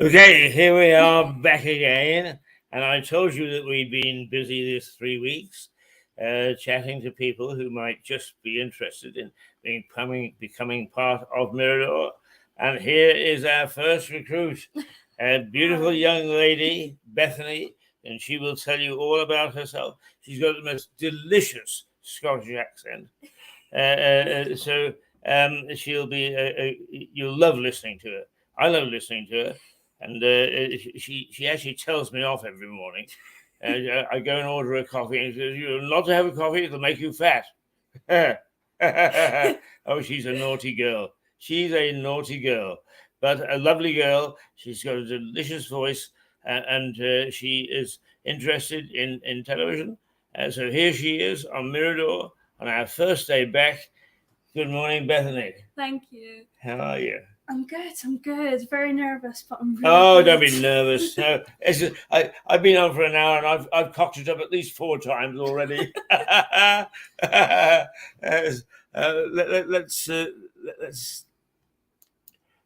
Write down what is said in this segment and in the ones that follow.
Okay, here we are back again. And I told you that we'd been busy these 3 weeks chatting to people who might just be interested in becoming part of Mirador. And here is our first recruit, a beautiful young lady, Bethany, and she will tell you all about herself. She's got the most delicious Scottish accent. So she'll be, you'll love listening to her. I love listening to her. And she actually tells me off every morning. I go and order a coffee, and she says, "You're not to have a coffee; it'll make you fat." Oh, she's a naughty girl. She's a naughty girl, but a lovely girl. She's got a delicious voice, and she is interested in television. So here she is on Mirador on our first day back. Good morning, Bethany. Thank you. How are you? I'm good. Very nervous, but I'm really good. Don't be nervous. No, I've been on for an hour and I've cocked it up at least 4 times already. Let's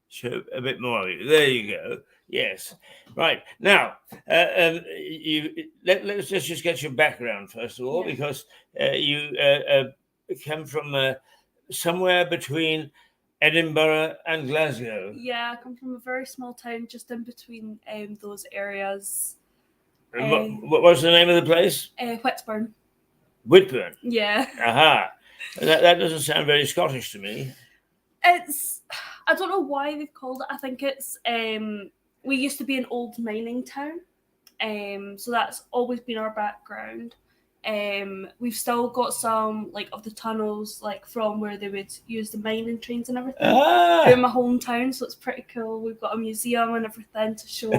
show a bit more of you. There you go. Yes. Right. Now, let's just get your background first of all, because you come from somewhere between Edinburgh and Glasgow. Yeah, I come from a very small town just in between those areas. What was the name of the place? Whitburn. Whitburn. Yeah. Aha. That doesn't sound very Scottish to me. I don't know why they've called it. I think it's we used to be an old mining town. So that's always been our background. We've still got some of the tunnels from where they would use the mining trains and everything through my hometown, so it's pretty cool. We've got a museum and everything to show.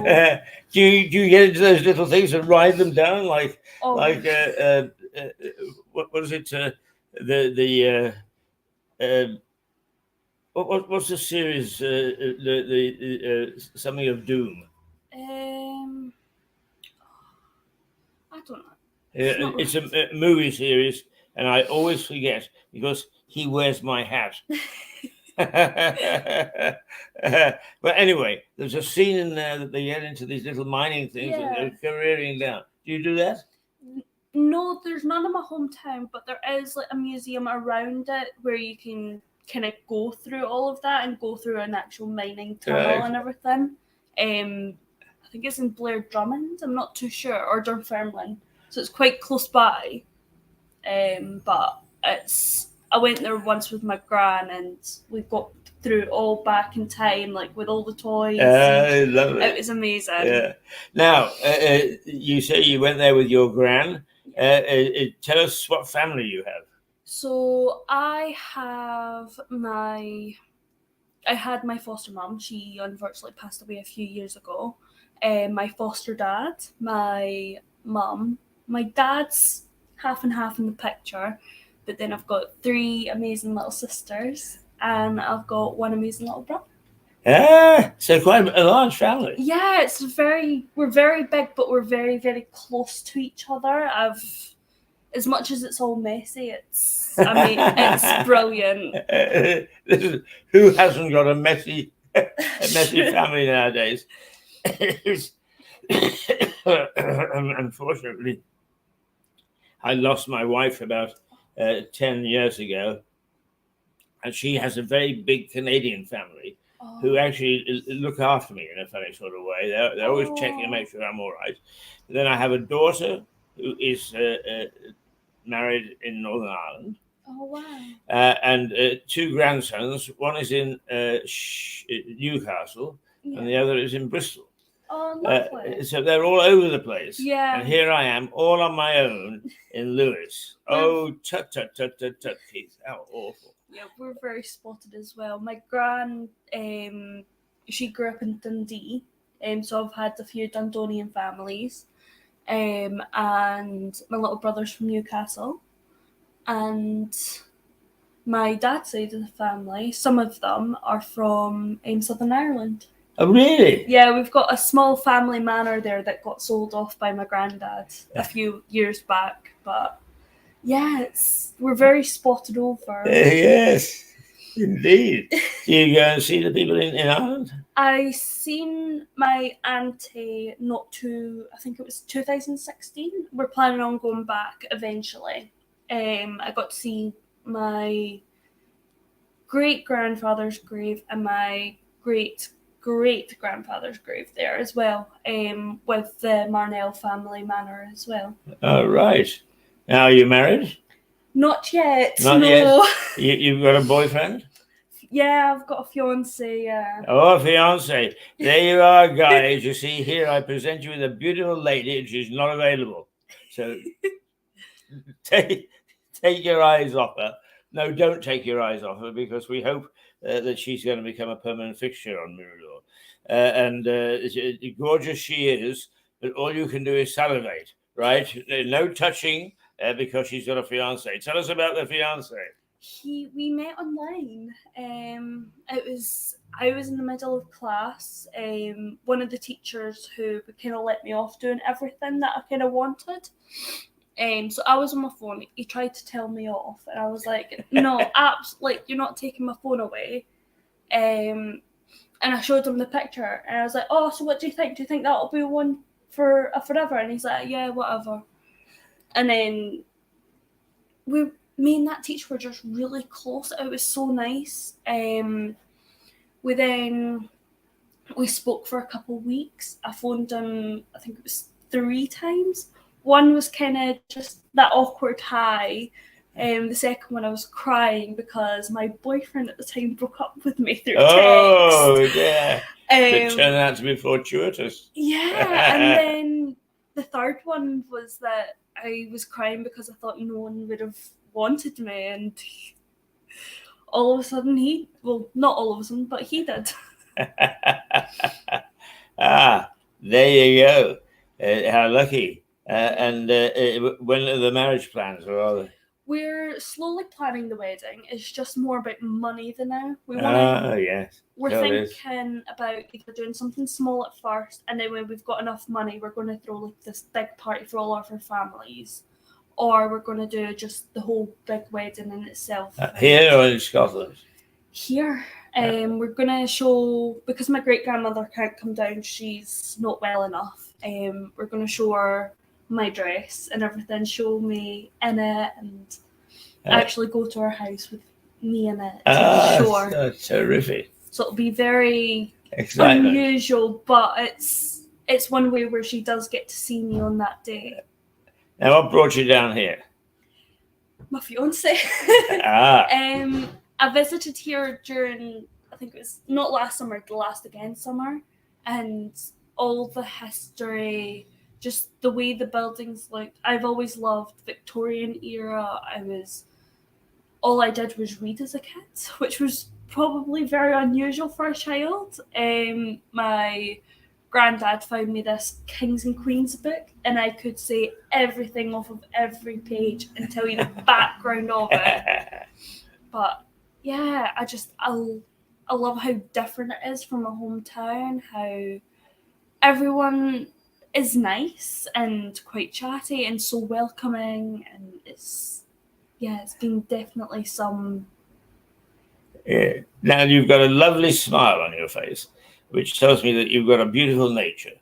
do you get into those little things and ride them down what is it? What's the series? Something of Doom. I don't know. It's a movie series, and I always forget because he wears my hat. But anyway, there's a scene in there that they get into these little mining things and they're careering down. Do you do that? No, there's none in my hometown, but there is a museum around it where you can kind of go through all of that and go through an actual mining tunnel and everything. I think it's in Blair Drummond. I'm not too sure, or Dunfermline. So it's quite close by, but I went there once with my gran, and we got through it all back in time, with all the toys. I love it. It was amazing. Yeah. Now, you say you went there with your gran. Tell us what family you have. So I had my foster mum. She unfortunately passed away a few years ago. My foster dad, my mum. My dad's half and half in the picture, but then I've got 3 amazing little sisters, and I've got 1 amazing little brother. So quite a large family. Yeah, we're very big, but we're very, very close to each other. As much as it's all messy, it's brilliant. Who hasn't got a messy family nowadays? Unfortunately, I lost my wife about 10 years ago, and she has a very big Canadian family who actually look after me in a funny sort of way. They're always checking to make sure I'm all right. And then I have a daughter who is married in Northern Ireland. Oh, wow. And 2 grandsons. One is in Newcastle, and the other is in Bristol. Oh, lovely. So they're all over the place. Yeah. And here I am, all on my own in Lewis. Oh, tut, Keith. How awful. Yeah, we're very spotted as well. My gran, she grew up in Dundee, so I've had a few Dundonian families. And my little brother's from Newcastle. And my dad's side of the family, some of them are from Southern Ireland. Oh, really? Yeah, we've got a small family manor there that got sold off by my granddad a few years back. But yeah, we're very spotted over. Yes. Indeed. Do you go and see the people in Ireland? I seen my auntie I think it was 2016. We're planning on going back eventually. I got to see my great grandfather's grave and my great grandfather's grave there as well, with the Marnell family manor as well. Oh, right. Now, are you married? Not yet. Not no. yet. You've got a boyfriend? Yeah, I've got a fiance. Yeah. Oh, a fiance. There you are, guys. You see, here I present you with a beautiful lady, and she's not available. So take your eyes off her. No, don't take your eyes off her, because we hope that she's going to become a permanent fixture on Mirador. And gorgeous she is, but all you can do is salivate, right? No touching, because she's got a fiance. Tell us about the fiance. We met online. I was in the middle of class. One of the teachers who kind of let me off doing everything that I kind of wanted. So I was on my phone. He tried to tell me off, and I was like, "No, you're not taking my phone away." And I showed him the picture, and I was like, "Oh, so what do you think? Do you think that'll be one for forever?" And he's like, "Yeah, whatever." And then me and that teacher were just really close. It was so nice. We spoke for a couple of weeks. I phoned him, I think it was 3 times. One was kind of just that awkward hi. The second one I was crying because my boyfriend at the time broke up with me through text. Oh, yeah. It turned out to be fortuitous. Yeah, and then the third one was that I was crying because I thought no one would have wanted me, and all of a sudden not all of a sudden, but he did. Ah, there you go. How lucky. And when are the marriage plans? We're slowly planning the wedding. It's just more about money than now. Yes. We're thinking about either doing something small at first, and then when we've got enough money, we're going to throw like this big party for all of our families, or we're going to do just the whole big wedding in itself. Here or in Scotland? Here. We're going to show, because my great grandmother can't come down, she's not well enough. We're going to show her my dress and everything, show me in it, and actually go to her house with me in it to show her. That's terrific. So it'll be very unusual, but it's one way where she does get to see me on that day. Now, what brought you down here? My fiance. I visited here during, I think it was not last summer, the last again summer, and all the history, just the way the buildings looked. I've always loved Victorian era. All I did was read as a kid, which was probably very unusual for a child. My granddad found me this Kings and Queens book, and I could say everything off of every page and tell you the background of it. But yeah, I love how different it is from my hometown, how everyone is nice and quite chatty and so welcoming, and it's been definitely some. Yeah. Now, you've got a lovely smile on your face, which tells me that you've got a beautiful nature.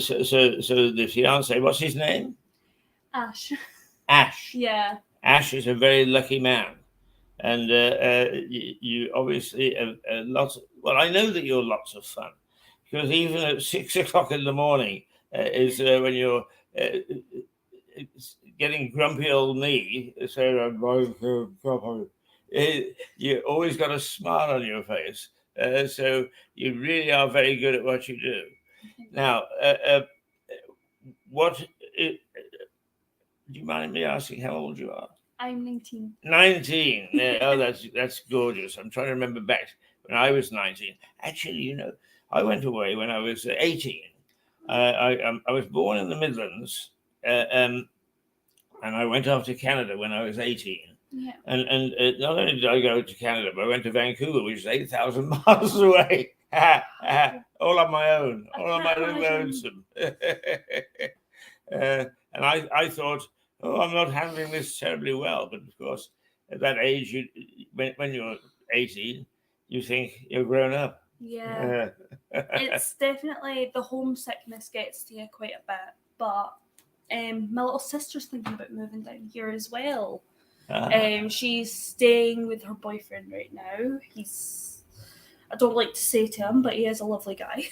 So the fiance, what's his name? Ash. Ash. Yeah. Ash is a very lucky man. And you obviously have lots. Well, I know that you're lots of fun, because even at 6 o'clock in the morning is when you're getting grumpy old me. Saying I'm going to trouble. You always got a smile on your face, so you really are very good at what you do. Now, do you mind me asking how old you are? I'm 19. 19. Oh, that's gorgeous. I'm trying to remember back when I was 19. Actually, I went away when I was 18. I was born in the Midlands, and I went off to Canada when I was 18. Yeah. And not only did I go to Canada, but I went to Vancouver, which is 8,000 miles away. All on my own, all on my little lonesome. And I thought, I'm not handling this terribly well. But of course, at that age, when you're 18, you think you're grown up. Yeah. It's definitely, the homesickness gets to you quite a bit, but my little sister's thinking about moving down here as well. She's staying with her boyfriend right now. I don't like to say to him, but he is a lovely guy.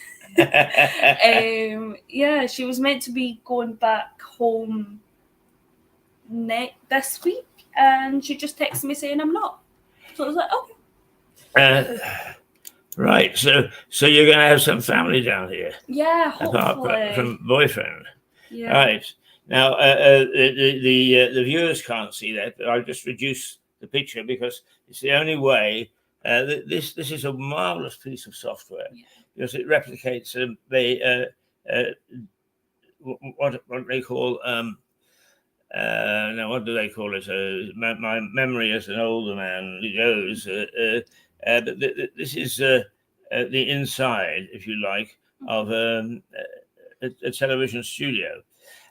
Yeah, she was meant to be going back home this week, and she just texted me saying I'm not. So I was like, okay. Right. So you're going to have some family down here. Yeah, hopefully. Apart from boyfriend. Yeah. Right. Now the viewers can't see that, but I've just reduced the picture because it's the only way. This is a marvelous piece of software because it replicates what they call now what do they call it? My memory as an older man goes. But this is the inside, if you like, of a television studio.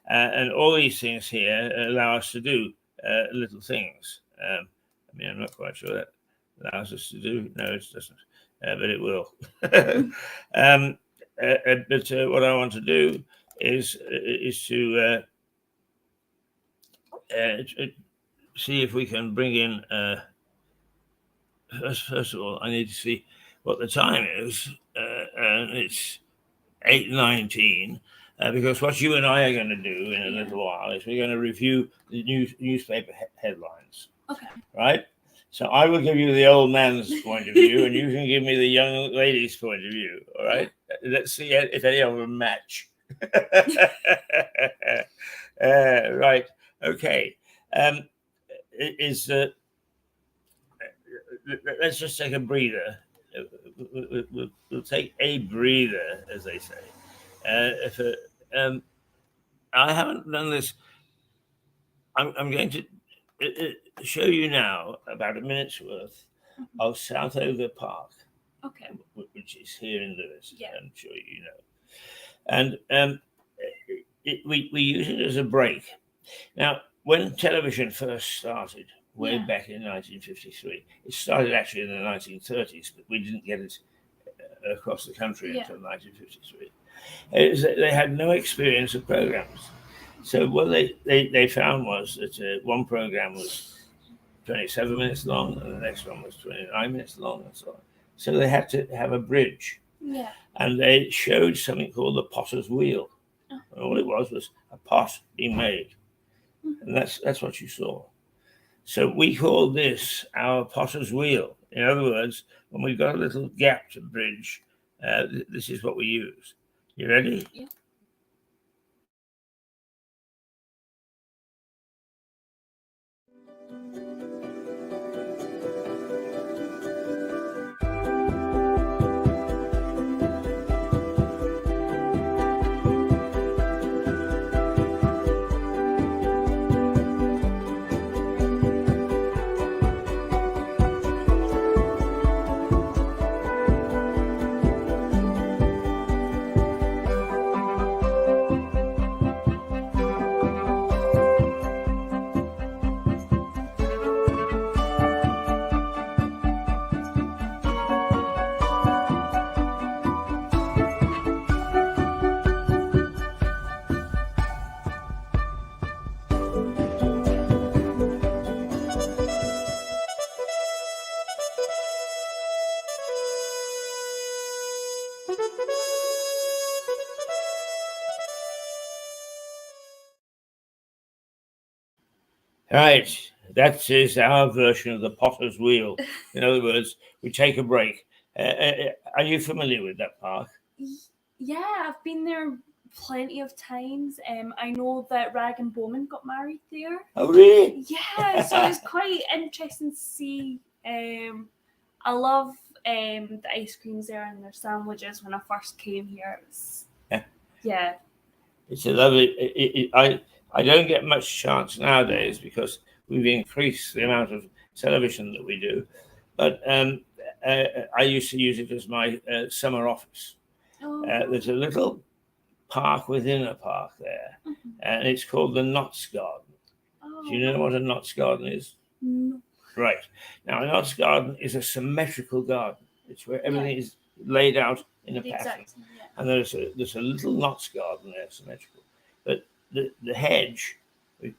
And all these things here allow us to do little things. I mean, I'm not quite sure that allows us to do. No, it doesn't, but it will. But what I want to do is to see if we can bring in. First of all, I need to see what the time is, and it's 8:19. Because what you and I are going to do in a little while is we're going to review the newspaper headlines. Okay. Right? So I will give you the old man's point of view, and you can give me the young lady's point of view. All right? Let's see if any of them match. Right. Okay. Let's just take a breather. We'll take a breather, as they say. I haven't done this. I'm going to show you now about a minute's worth of Southover Park, which is here in Lewes. Yeah. I'm sure you know. And we use it as a break. Now, when television first started, way back in 1953, it started actually in the 1930s, but we didn't get it across the country until 1953. They had no experience of programs. So what they found was that one program was 27 minutes long and the next one was 29 minutes long and so on. So they had to have a bridge. Yeah. And they showed something called the potter's wheel. Oh. And all it was a pot being made. And that's what you saw. So we call this our potter's wheel. In other words, when we've got a little gap to bridge, this is what we use. You ready? Yeah. Right, that is our version of the potter's wheel. In other words, we take a break. Are you familiar with that park? Yeah, I've been there plenty of times. I know that Rag and Bowman got married there. Oh, really? Yeah, so it's quite interesting to see. I love the ice creams there and their sandwiches. When I first came here, it was It's a lovely. I don't get much chance nowadays because we've increased the amount of television that we do. But I used to use it as my summer office. There's a little park within a park there, and it's called the Notts Garden. Do you know what a Notts Garden is? No. Right. Now, an Ox garden is a symmetrical garden. It's where everything is laid out in a pattern. Exactly. Yeah. And there's a little Knots garden there, symmetrical. But the hedge,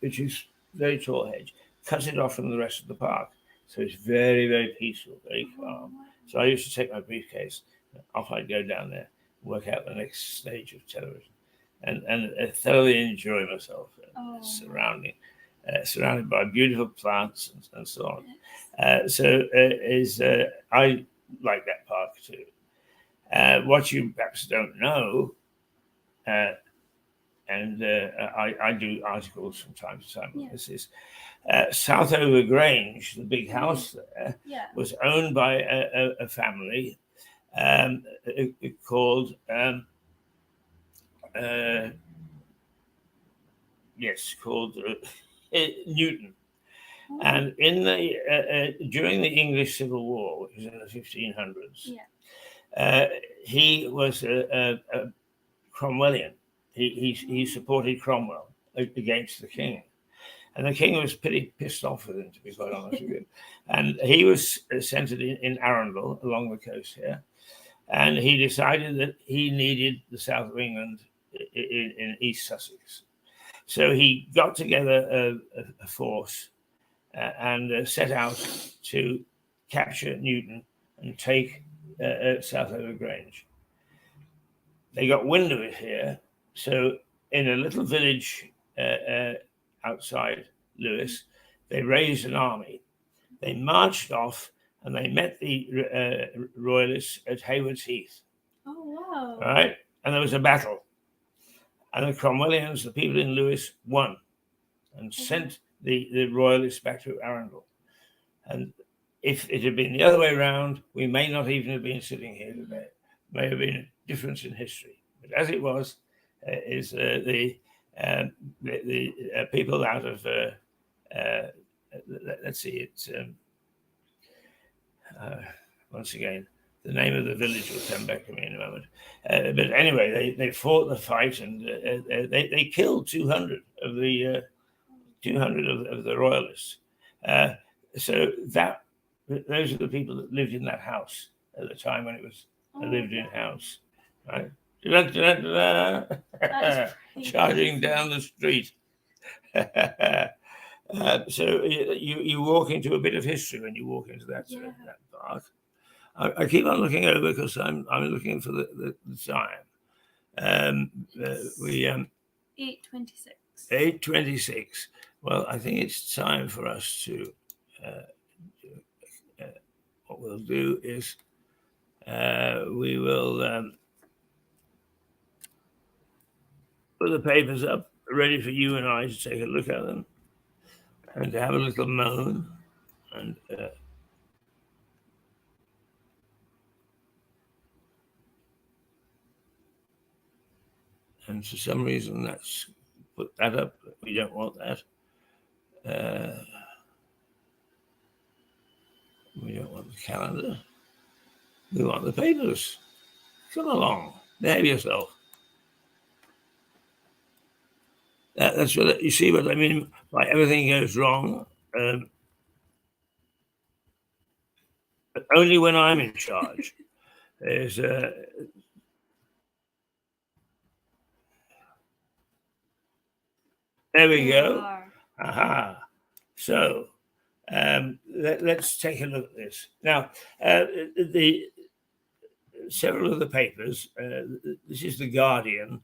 which is a very tall hedge, cuts it off from the rest of the park. So it's very, very peaceful, very calm. So I used to take my briefcase, off I'd go down there, work out the next stage of television, and thoroughly enjoy myself, surrounded by beautiful plants and so on. I like that park too. What you perhaps don't know, and I do articles from time to time on this, is Southover Grange, the big house there, was owned by a family called Newton. And in the during the English Civil War, which was in the 1500s, he was a Cromwellian. He supported Cromwell against the king, and the king was pretty pissed off with him, to be quite honest with you. And he was centered in Arundel along the coast here, and he decided that he needed the south of England in East Sussex. So he got together a force and set out to capture Newton and take Southover Grange. They got wind of it here, so in a little village outside Lewes, they raised an army. They marched off and they met the Royalists at Haywards Heath. Oh, wow. Right? And there was a battle. And the Cromwellians, the people in Lewes, won and sent the Royalists back to Arundel. And if it had been the other way around, we may not even have been sitting here today. May have been a difference in history. But as it was, the people out of, let's see, it's, once again, the name of the village will come back to me in a moment. But anyway, they fought the fight, and they killed 200 of the Royalists. So those are the people that lived in that house at the time when it was a lived-in house, right? Charging down the street. So you walk into a bit of history when you walk into that park. I keep on looking over because I'm looking for the time. 8:26. 8:26. Well, I think it's time for us to. What we'll do is we will put the papers up, ready for you and I to take a look at them and to have a little moan and. And for some reason, that's put that up. We don't want that. We don't want the calendar. We want the papers. Come along. Behave yourself. That's what you see what I mean by everything goes wrong. But only when I'm in charge. There's there we go. Aha. So let's take a look at this. Now, several of the papers, this is The Guardian,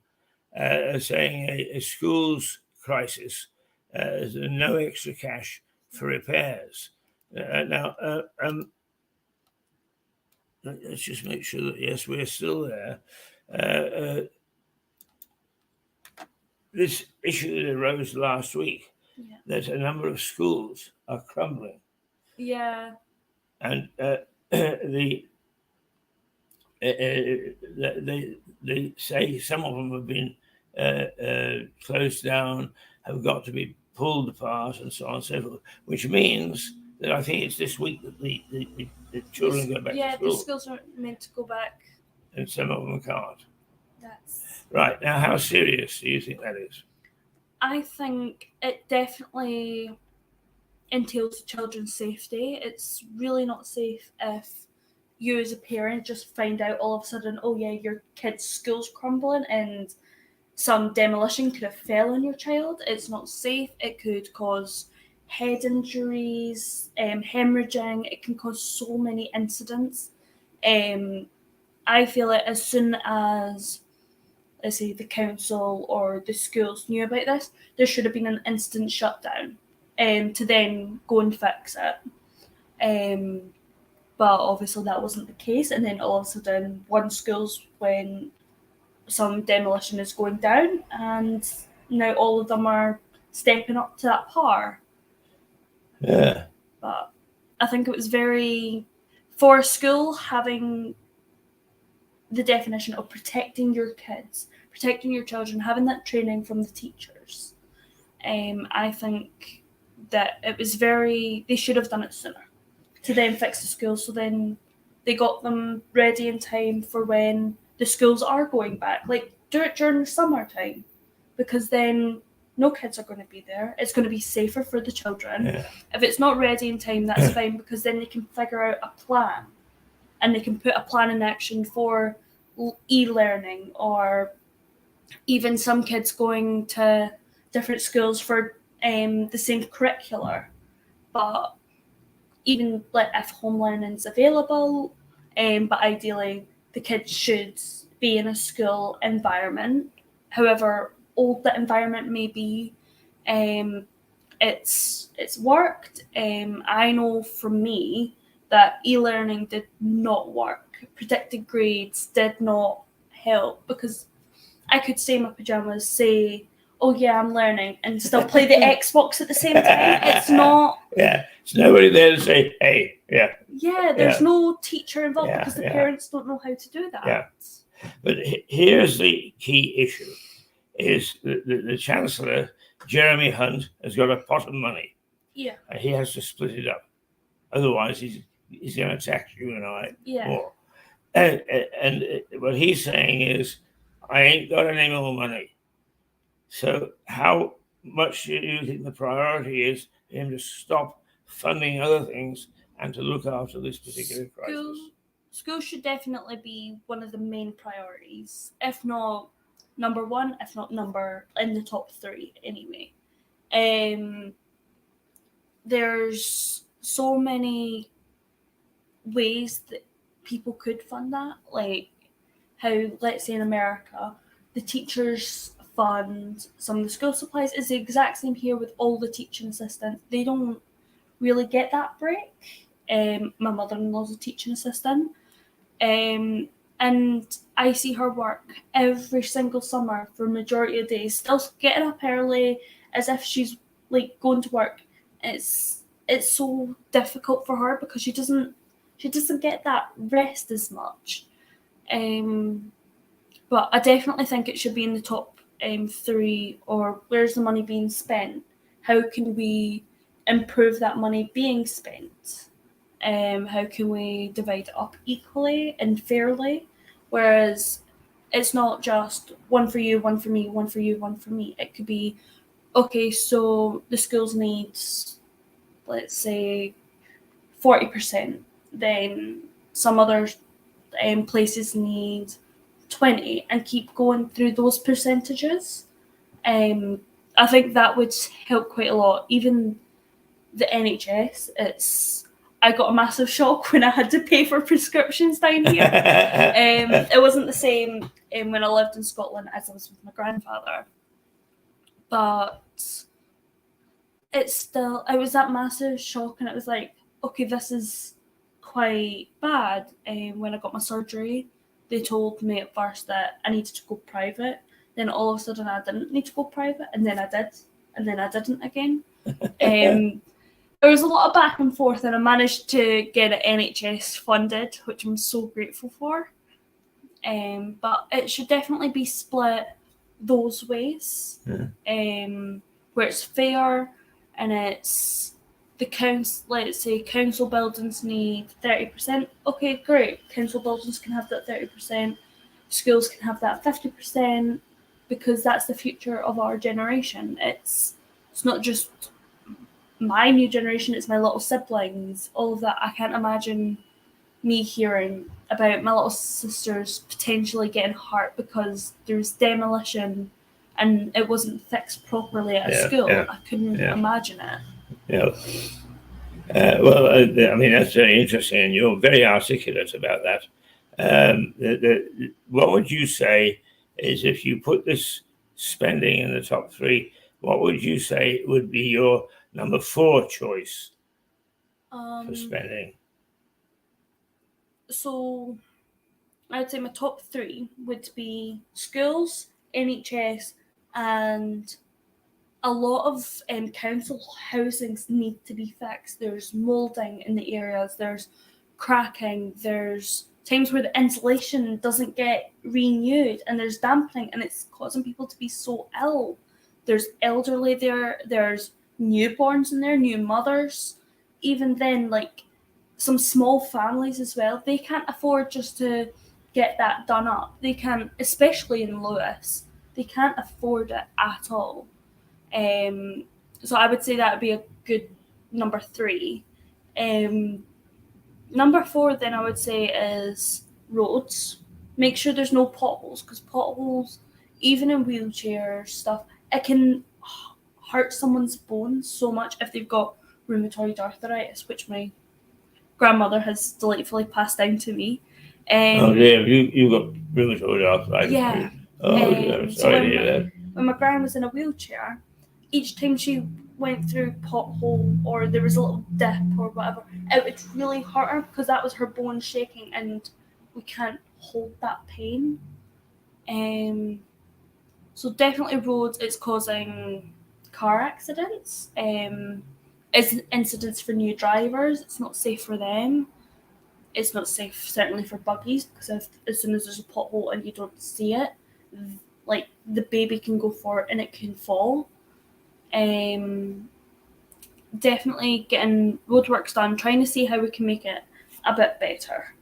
saying a school's crisis, there's no extra cash for repairs. Now, let's just make sure that, yes, we're still there. This issue that arose last week, that a number of schools are crumbling. Yeah. And they say some of them have been closed down, have got to be pulled apart, and so on and so forth, which means that I think it's this week that the children go back to school. Yeah, the schools are meant to go back. And some of them can't. That's right. Now, how serious do you think that is? I think it definitely entails children's safety. It's really not safe if you as a parent just find out all of a sudden, oh yeah, your kid's school's crumbling and some demolition could have fell on your child. It's not safe. It could cause head injuries, hemorrhaging. It can cause so many incidents. I feel like as soon as, let's say, the council or the schools knew about this, there should have been an instant shutdown to then go and fix it. But obviously that wasn't the case. And then all of a sudden, one school's when some demolition is going down, and now all of them are stepping up to that par. Yeah. But I think it was very, for a school, having the definition of protecting your kids, protecting your children, having that training from the teachers. I think that it was they should have done it sooner to then fix the schools, so then they got them ready in time for when the schools are going back. Like, do it during the summertime, because then no kids are going to be there. It's going to be safer for the children. Yeah. If it's not ready in time, that's fine, because then they can figure out a plan, and they can put a plan in action for e-learning, or even some kids going to different schools for the same curricular. But even like if home learning is available, but ideally the kids should be in a school environment, however old the environment may be. It's worked. I know for me that e-learning did not work. Predicted grades did not help, because I could stay in my pajamas, say, oh yeah, I'm learning, and still play the Xbox at the same time. It's not... Yeah, there's nobody there to say, hey, yeah. Yeah, there's no teacher involved, because the Yeah. parents don't know how to do that. Yeah. But here's the key issue, is the Chancellor, Jeremy Hunt, has got a pot of money. Yeah. And he has to split it up. Otherwise, he's going to tax you and I more. And what he's saying is, I ain't got any more money. So how much do you think the priority is for him to stop funding other things and to look after this particular crisis? Schools should definitely be one of the main priorities, if not number one, if not in the top three anyway. There's so many ways that people could fund that, like how, let's say in America, the teachers fund some of the school supplies. Is the exact same here with all the teaching assistants. They don't really get that break. My mother-in-law's a teaching assistant, and I see her work every single summer for a majority of days, still getting up early as if she's like going to work. It's so difficult for her because she doesn't get that rest as much. But I definitely think it should be in the top three, or where's the money being spent? How can we improve that money being spent? How can we divide it up equally and fairly? Whereas it's not just one for you, one for me, one for you, one for me. It could be, okay, so the schools need, let's say, 40%. Then some other places need 20, and keep going through those percentages. I think that would help quite a lot. Even the NHS, I got a massive shock when I had to pay for prescriptions down here. It wasn't the same when I lived in Scotland as I was with my grandfather. But it was that massive shock, and it was like, okay, this is quite bad. When I got my surgery, they told me at first that I needed to go private. Then all of a sudden I didn't need to go private, and then I did, and then I didn't again. There was a lot of back and forth, and I managed to get it NHS funded, which I'm so grateful for. But it should definitely be split those ways, where it's fair, and it's the council. Let's say council buildings need 30%. Okay, great. Council buildings can have that 30%. Schools can have that 50%, because that's the future of our generation. It's not just my new generation, it's my little siblings, all of that. I can't imagine me hearing about my little sisters potentially getting hurt because there's demolition and it wasn't fixed properly at a school. I couldn't imagine it. Yeah. Well, I mean, that's very interesting, and you're very articulate about that. What would you say is, if you put this spending in the top 3, what would you say would be your number 4 choice for spending? So I'd say my top 3 would be schools, NHS, and a lot of council housings need to be fixed. There's moulding in the areas, there's cracking, there's times where the insulation doesn't get renewed, and there's dampening, and it's causing people to be so ill. There's elderly there, there's newborns in there, new mothers. Even then, like some small families as well, they can't afford just to get that done up. They can't, especially in Lewis, they can't afford it at all. So I would say that would be a good number 3. Number 4 then I would say is roads. Make sure there's no potholes, because potholes, even in wheelchair stuff, it can hurt someone's bones so much if they've got rheumatoid arthritis, which my grandmother has delightfully passed down to me. Oh dear, you got rheumatoid arthritis. Yeah. I'm sorry to hear that. When my gran was in a wheelchair, each time she went through pothole or there was a little dip or whatever, it would really hurt her because that was her bone shaking, and we can't hold that pain. So definitely roads. It's causing car accidents. It's incidents for new drivers. It's not safe for them. It's not safe certainly for buggies, because as soon as there's a pothole and you don't see it, like the baby can go for it and it can fall. Definitely getting roadworks done, trying to see how we can make it a bit better.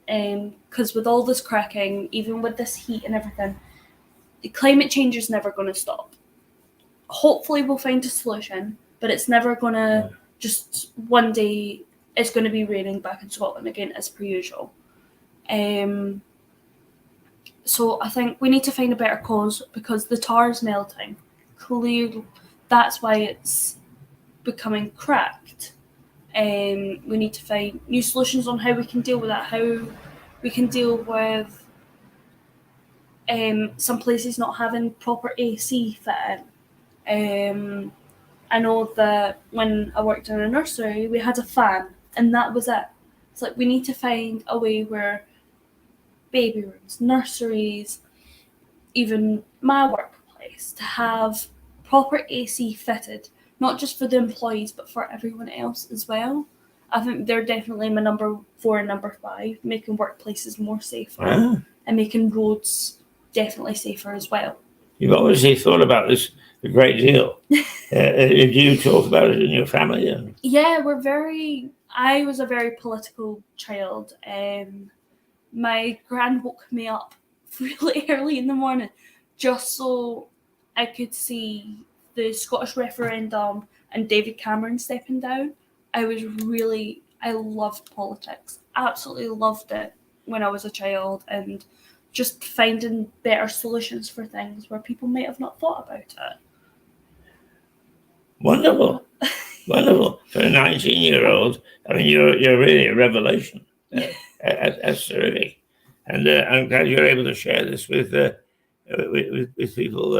Because with all this cracking, even with this heat and everything, the climate change is never going to stop. Hopefully we'll find a solution, but it's never going to just one day it's going to be raining back in Scotland again as per usual. So I think we need to find a better cause, because the tar is melting. Clearly, that's why it's becoming cracked. We need to find new solutions on how we can deal with that, how we can deal with some places not having proper AC fit in. I know that when I worked in a nursery, we had a fan, and that was it. It's like we need to find a way where baby rooms, nurseries, even my workplace, to have proper AC fitted, not just for the employees, but for everyone else as well. I think they're definitely my number 4 and number 5, making workplaces more safer and making roads definitely safer as well. You've obviously thought about this a great deal. Do you talk about it in your family? Yeah, I was a very political child. My gran woke me up really early in the morning just so I could see the Scottish referendum and David Cameron stepping down. I loved politics. Absolutely loved it when I was a child, and just finding better solutions for things where people might have not thought about it. Wonderful. Wonderful. For a 19-year-old, I mean, you're really a revelation. That's terrific. And I'm glad you're able to share this with people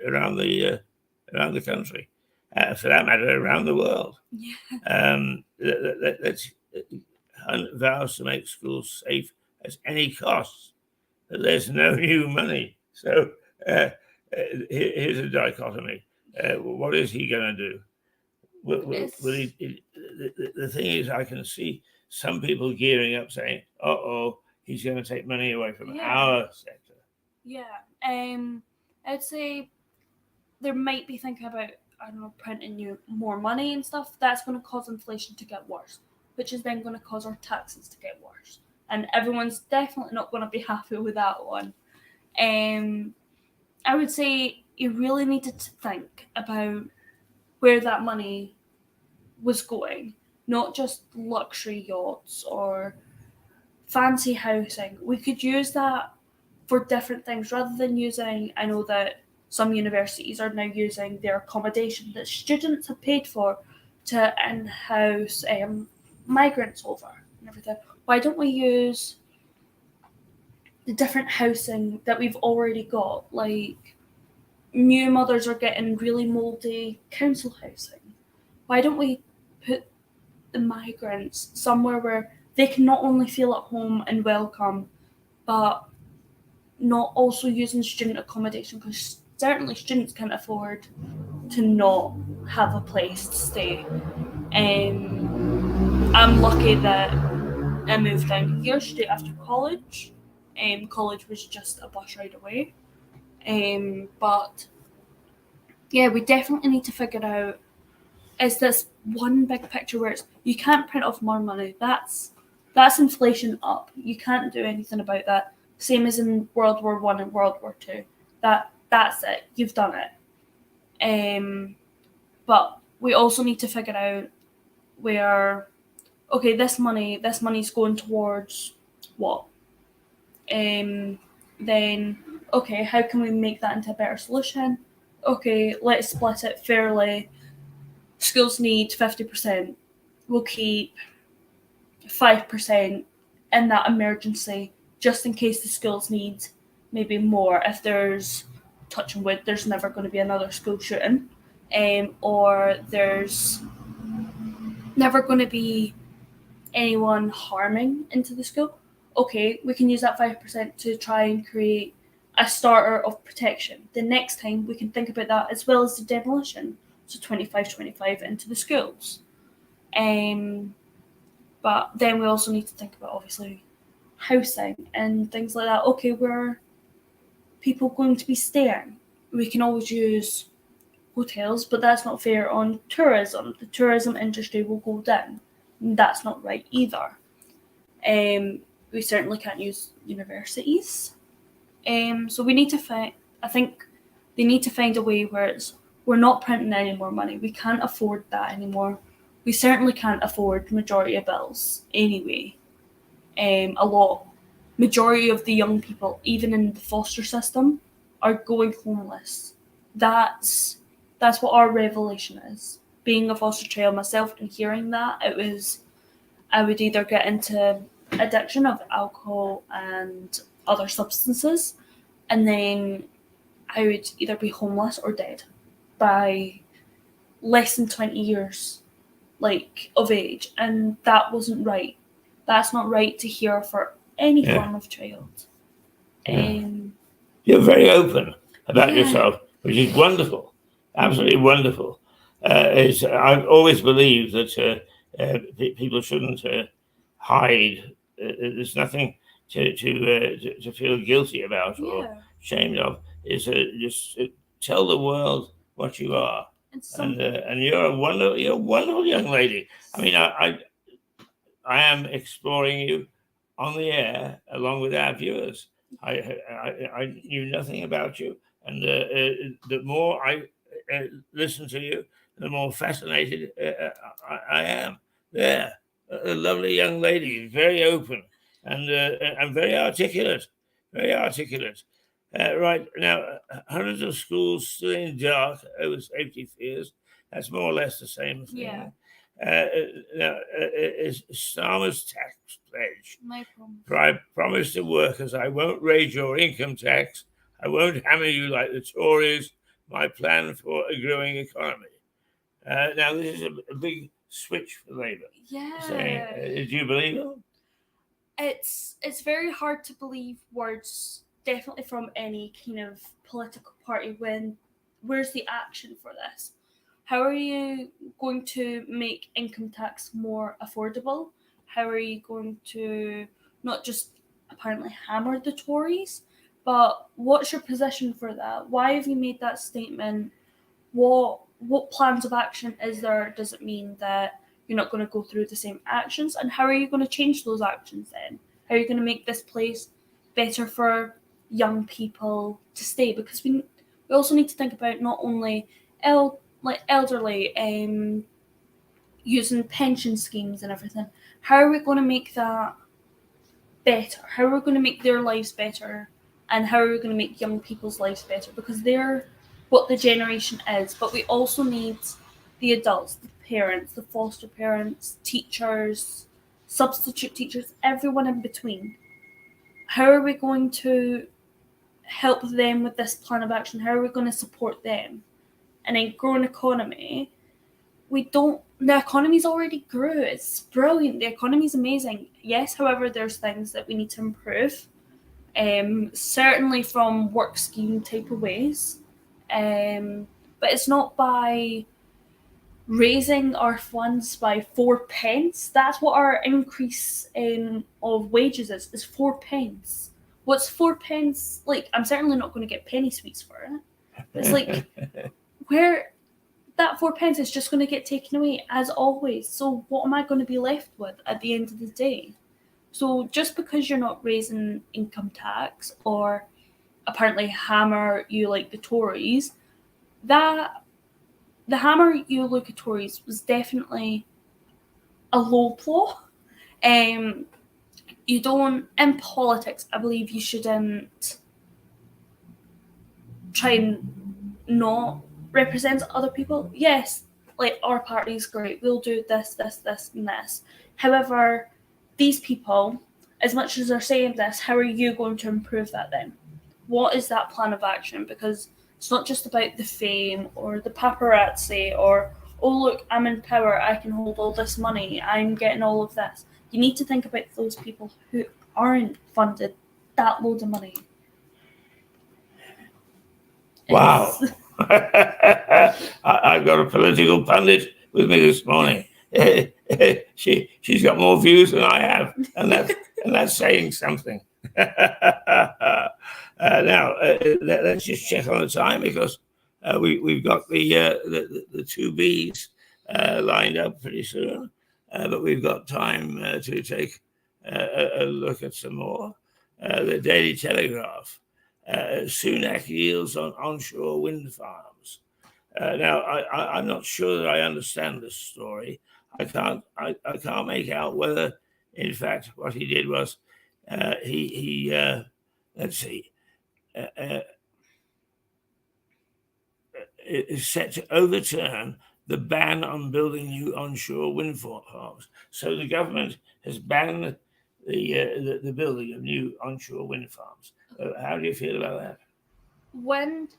around the country, for that matter, around the world. Yeah. Let's vow to make schools safe at any cost. There's no new money. So here's a dichotomy. What is he going to do? Will he, the thing is, I can see some people gearing up saying, he's going to take money away from our sector. Yeah. I'd say there might be thinking about, printing more money and stuff. That's going to cause inflation to get worse, which is then going to cause our taxes to get worse. And everyone's definitely not going to be happy with that one. I would say you really needed to think about where that money was going, not just luxury yachts or fancy housing. We could use that for different things rather than using, I know that some universities are now using their accommodation that students have paid for to in-house migrants over and everything. Why don't we use the different housing that we've already got? Like, new mothers are getting really mouldy council housing. Why don't we put the migrants somewhere where they can not only feel at home and welcome, but not also using student accommodation, because certainly students can't afford to not have a place to stay. I'm lucky that I moved down here straight after college. College was just a bus ride away. But yeah, we definitely need to figure out, is this one big picture where it's, you can't print off more money. That's inflation up. You can't do anything about that. Same as in World War One and World War Two. That's it. You've done it. But we also need to figure out where, okay, this money's going towards what? Then okay, how can we make that into a better solution? Okay, let's split it fairly. Schools need 50%. We'll keep 5% in that emergency, just in case the schools need maybe more. If there's, touching wood, there's never going to be another school shooting, or there's never going to be anyone harming into the school. Okay, we can use that 5% to try and create a starter of protection. The next time we can think about that, as well as the demolition. So 25-25 into the schools. But then we also need to think about, obviously, housing and things like that. Okay, where are people going to be staying? We can always use hotels, but that's not fair on tourism. The tourism industry will go down. That's not right either. We certainly can't use universities. So we need to find, I think they need to find a way where we're not printing any more money. We can't afford that anymore. We certainly can't afford majority of bills anyway. Majority of the young people, even in the foster system, are going homeless. That's what our revelation is. Being a foster child myself and hearing that, I would either get into addiction of alcohol and other substances, and then I would either be homeless or dead by less than 20 years of age, and that wasn't right. That's not right to hear for any form of child. You're very open about yourself, which is wonderful, absolutely wonderful. I've always believed that people shouldn't hide. There's nothing to feel guilty about or ashamed of. Is just tell the world what you are, and you're a wonderful young lady. I mean, I am exploring you on the air along with our viewers. I knew nothing about you, and the more I listen to you, the more fascinated I am. There, a lovely young lady, very open and very articulate, very articulate. Right now, hundreds of schools still in dark over safety fears. That's more or less the same thing. Yeah. Now, is Starmer's tax pledge. My problem. I promise to workers I won't raise your income tax. I won't hammer you like the Tories. My plan for a growing economy. Now, this is a big switch for Labour. Yeah. Do you believe it? It's very hard to believe words, definitely from any kind of political party, when where's the action for this? How are you going to make income tax more affordable? How are you going to not just apparently hammer the Tories, but what's your position for that? Why have you made that statement? What plans of action is there? Does it mean that you're not going to go through the same actions? And how are you going to change those actions then? How are you going to make this place better for young people to stay? Because we also need to think about not only elderly using pension schemes and everything. How are we going to make that better? How are we going to make their lives better? And how are we going to make young people's lives better? Because they're what the generation is. But we also need the adults, the parents, the foster parents, teachers, substitute teachers, everyone in between. How are we going to help them with this plan of action? How are we going to support them? And then grow an economy. The economy's already grew. It's brilliant. The economy's amazing. Yes, however, there's things that we need to improve. Certainly from work scheme type of ways. But it's not by raising our funds by 4p. That's what our increase of wages is 4p. What's 4p? Like, I'm certainly not going to get penny sweets for it. It's like, where that 4p is just going to get taken away as always. So what am I going to be left with at the end of the day? So just because you're not raising income tax or apparently hammer you like the Tories, the hammer you like the Tories was definitely a low blow. You don't, in politics, I believe you shouldn't try and not represent other people. Yes, like our party's great, we'll do this, and this. However, these people, as much as they're saying this, how are you going to improve that then? What is that plan of action? Because it's not just about the fame or the paparazzi or, oh look, I'm in power, I can hold all this money, I'm getting all of this. You need to think about those people who aren't funded that load of money. Wow. I've got a political pundit with me this morning. She's got more views than I have, and that's saying something. Now let's just check on the time, because we've got the two Bs lined up pretty soon, but we've got time to take a look at some more. The Daily Telegraph. Sunak yields on onshore wind farms. Now, I'm not sure that I understand this story. I can't make out whether, in fact, what he did was he is set to overturn the ban on building new onshore wind farms. So the government has banned the building of new onshore wind farms. How do you feel about that? Wind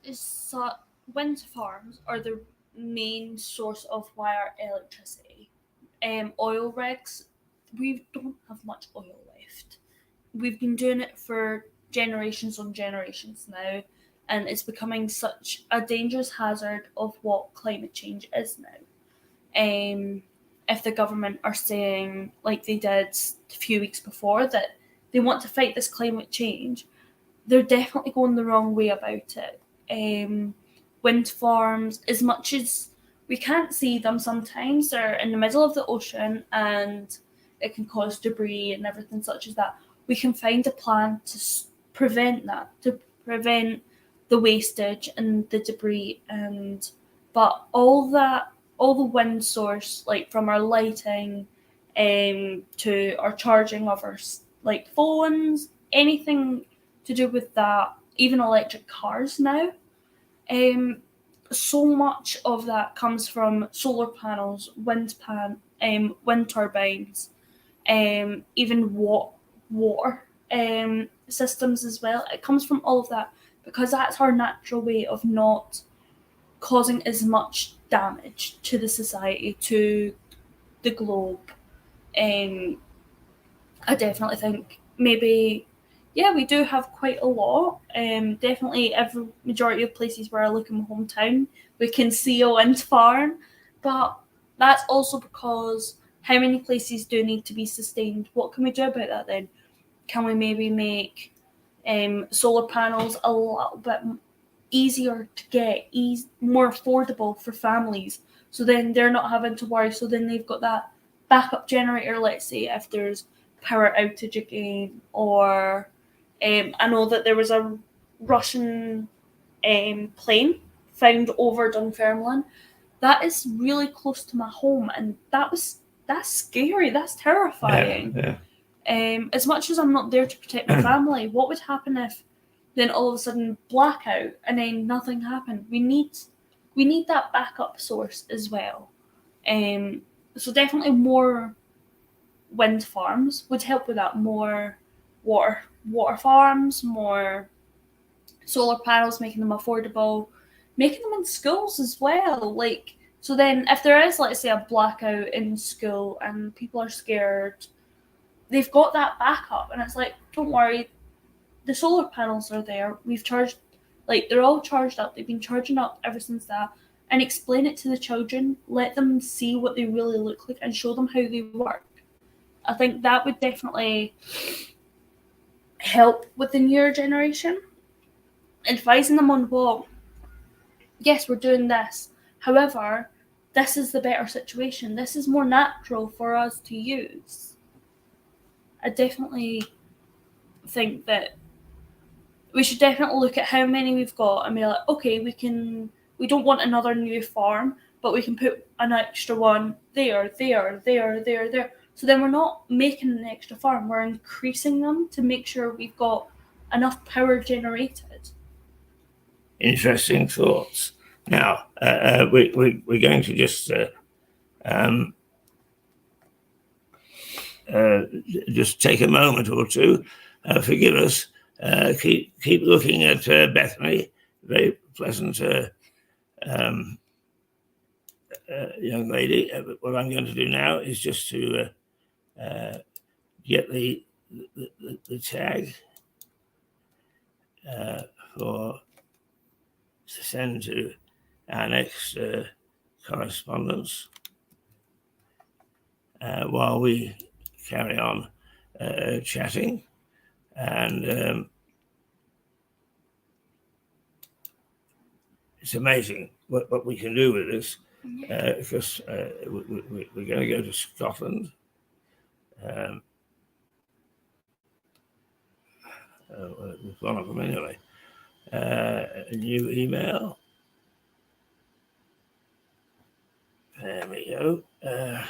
farms are the main source of why our electricity. Oil rigs, we don't have much oil left. We've been doing it for generations on generations now, and it's becoming such a dangerous hazard of what climate change is now. If the government are saying, like they did a few weeks before, that they want to fight this climate change, they're definitely going the wrong way about it. Wind farms, as much as we can't see them sometimes, they're in the middle of the ocean and it can cause debris and everything such as that. We can find a plan to prevent that, to prevent the wastage and the debris. But all the wind source, like from our lighting to our charging of our like phones, anything to do with that, even electric cars now. So much of that comes from solar panels, wind turbines, even water systems as well. It comes from all of that because that's our natural way of not causing as much damage to the society, to the globe. I definitely think maybe, yeah, we do have quite a lot. Definitely every majority of places where I look in my hometown, we can see a wind farm, but that's also because how many places do need to be sustained? What can we do about that then? Can we maybe make solar panels a little bit easier to get, more affordable for families, so then they're not having to worry, so then they've got that backup generator, let's say if there's power outage again, or I know that there was a Russian plane found over Dunfermline that is really close to my home, and that's scary. That's terrifying. As much as I'm not there to protect my family, what would happen if then all of a sudden blackout and then nothing happened? We need that backup source as well. So definitely more wind farms would help with that. More water farms, more solar panels, making them affordable, making them in schools as well. Like, so then if there is, let's say, a blackout in school and people are scared, they've got that backup, and it's like, don't worry, the solar panels are there. We've charged, like, they're all charged up. They've been charging up ever since that. And explain it to the children, let them see what they really look like, and show them how they work. I think that would definitely help with the newer generation. Advising them on, well, yes, we're doing this. However, this is the better situation. This is more natural for us to use. I definitely think that we should definitely look at how many we've got and be like, okay, we don't want another new farm, but we can put an extra one there. So then we're not making an extra farm, we're increasing them to make sure we've got enough power generated. Interesting thoughts. Now, we're going to just take a moment or two. Forgive us. Keep looking at Bethany, very pleasant young lady. What I'm going to do now is just to get the tag for to send to our next correspondence while we carry on chatting. And it's amazing what we can do with this, because we're going to go to Scotland. One of them anyway. A new email. There we go. There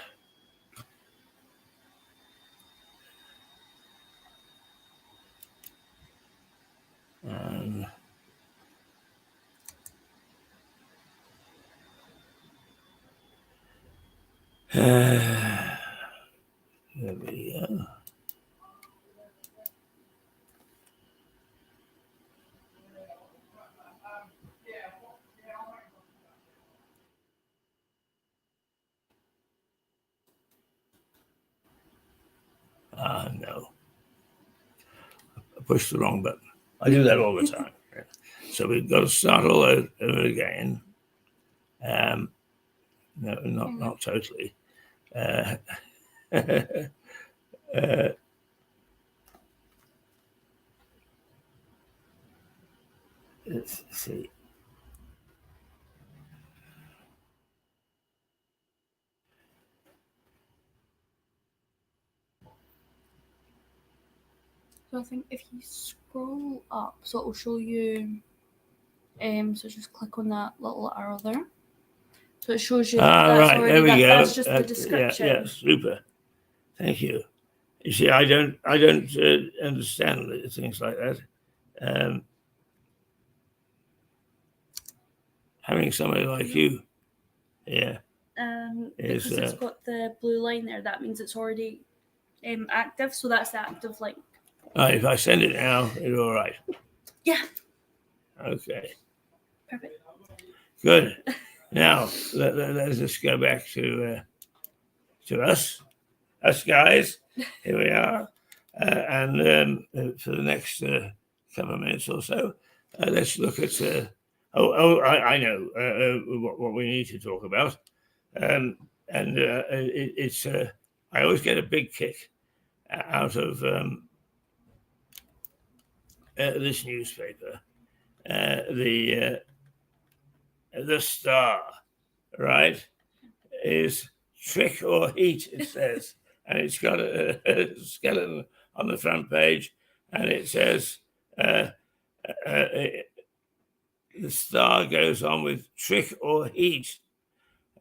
we go. No. I pushed the wrong button. I do that all the time. So we've got to start all over again. No, not totally. Let's see. So I think if you scroll up, so it will show you, so just click on that little arrow there. So it shows you that's right, already, there we go. That's just the description. Yeah, super. Thank you. You see, I don't understand things like that. Having somebody like you, because it's got the blue line there, that means it's already active. So that's the active link. If I send it now, it's all right. Yeah. Okay. Perfect. Good. Now let's just go back to us guys. Here we are, and for the next couple of minutes or so, let's look at. I know what we need to talk about, and it's. I always get a big kick out of this newspaper, the Star, right? Is trick or heat, it says. And it's got a skeleton on the front page, and it says, the Star goes on with trick or heat.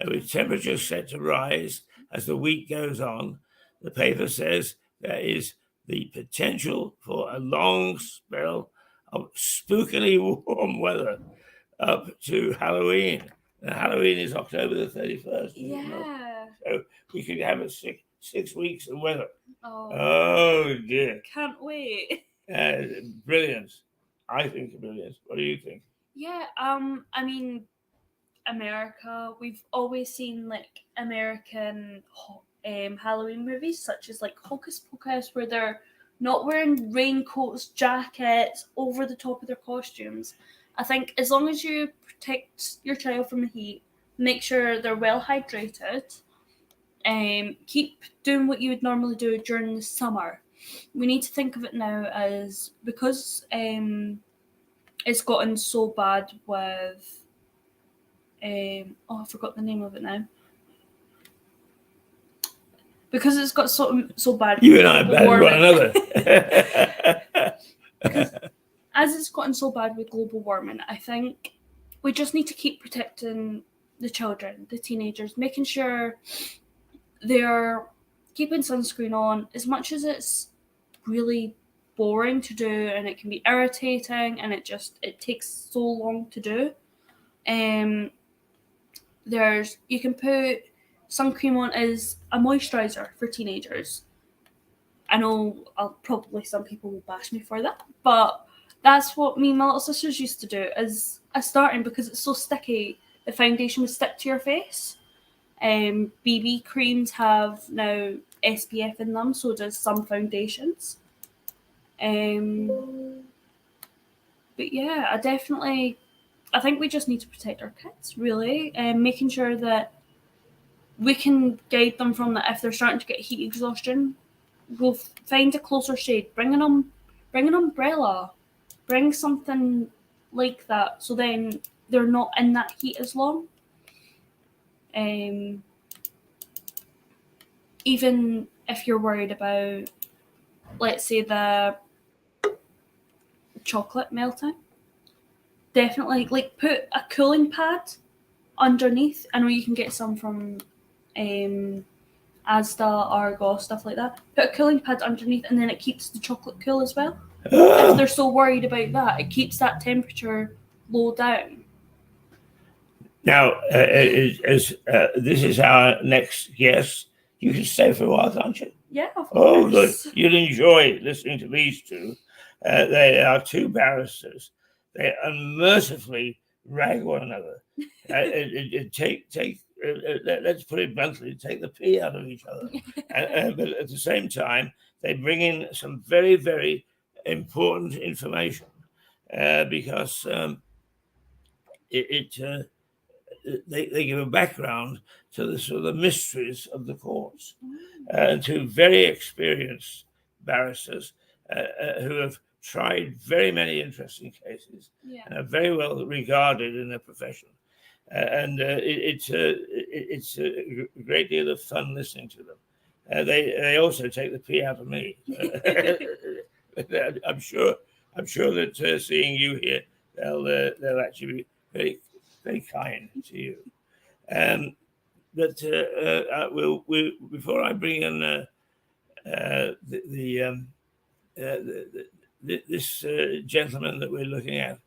with temperatures set to rise as the week goes on. The paper says there is the potential for a long spell of spookily warm weather up to Halloween. And Halloween is October the 31st. is it not? Yeah. So we could have a six weeks of weather. Oh, Oh dear. can't wait. Brilliant. I think brilliant. What do you think? Yeah, I mean, America, we've always seen like American Halloween movies such as like Hocus Pocus, where they're not wearing raincoats, jackets over the top of their costumes. I think as long as you protect your child from the heat, make sure they're well hydrated, keep doing what you would normally do during the summer. We need to think of it now as, because it's gotten so bad with I forgot the name of it now. Because it's got so bad. You and I are bad with one another. As it's gotten so bad with global warming, I think we just need to keep protecting the children, the teenagers, making sure they're keeping sunscreen on, as much as it's really boring to do and it can be irritating and it takes so long to do. You can put sun cream on as a moisturizer for teenagers. I know probably some people will bash me for that, but that's what me and my little sisters used to do as a starting, because it's so sticky. The foundation would stick to your face. BB creams have now SPF in them, so does some foundations. But yeah, I think we just need to protect our kids, really, and making sure that we can guide them from that. If they're starting to get heat exhaustion, we'll find a closer shade. Bring an umbrella, bring something like that, so then they're not in that heat as long. Even if you're worried about, let's say, the chocolate melting, definitely put a cooling pad underneath. I know you can get some from Asda, Argos, stuff like that. Put a cooling pad underneath, and then it keeps the chocolate cool as well. If they're so worried about that, it keeps that temperature low down. Now, this is our next guest. You can stay for a while, can't you? Yeah, of course. Oh, good. You'll enjoy listening to these two. They are two barristers. They unmercifully rag one another. Let's put it bluntly, take the pee out of each other. But at the same time, they bring in some very, very important information because they give a background to the sort of the mysteries of the courts. And two very experienced barristers who have tried very many interesting cases and are very well regarded in their profession. It's a great deal of fun listening to them. They also take the pee out of me. I'm sure that seeing you here, they'll actually be very, very kind to you. But we'll before I bring in this gentleman that we're looking at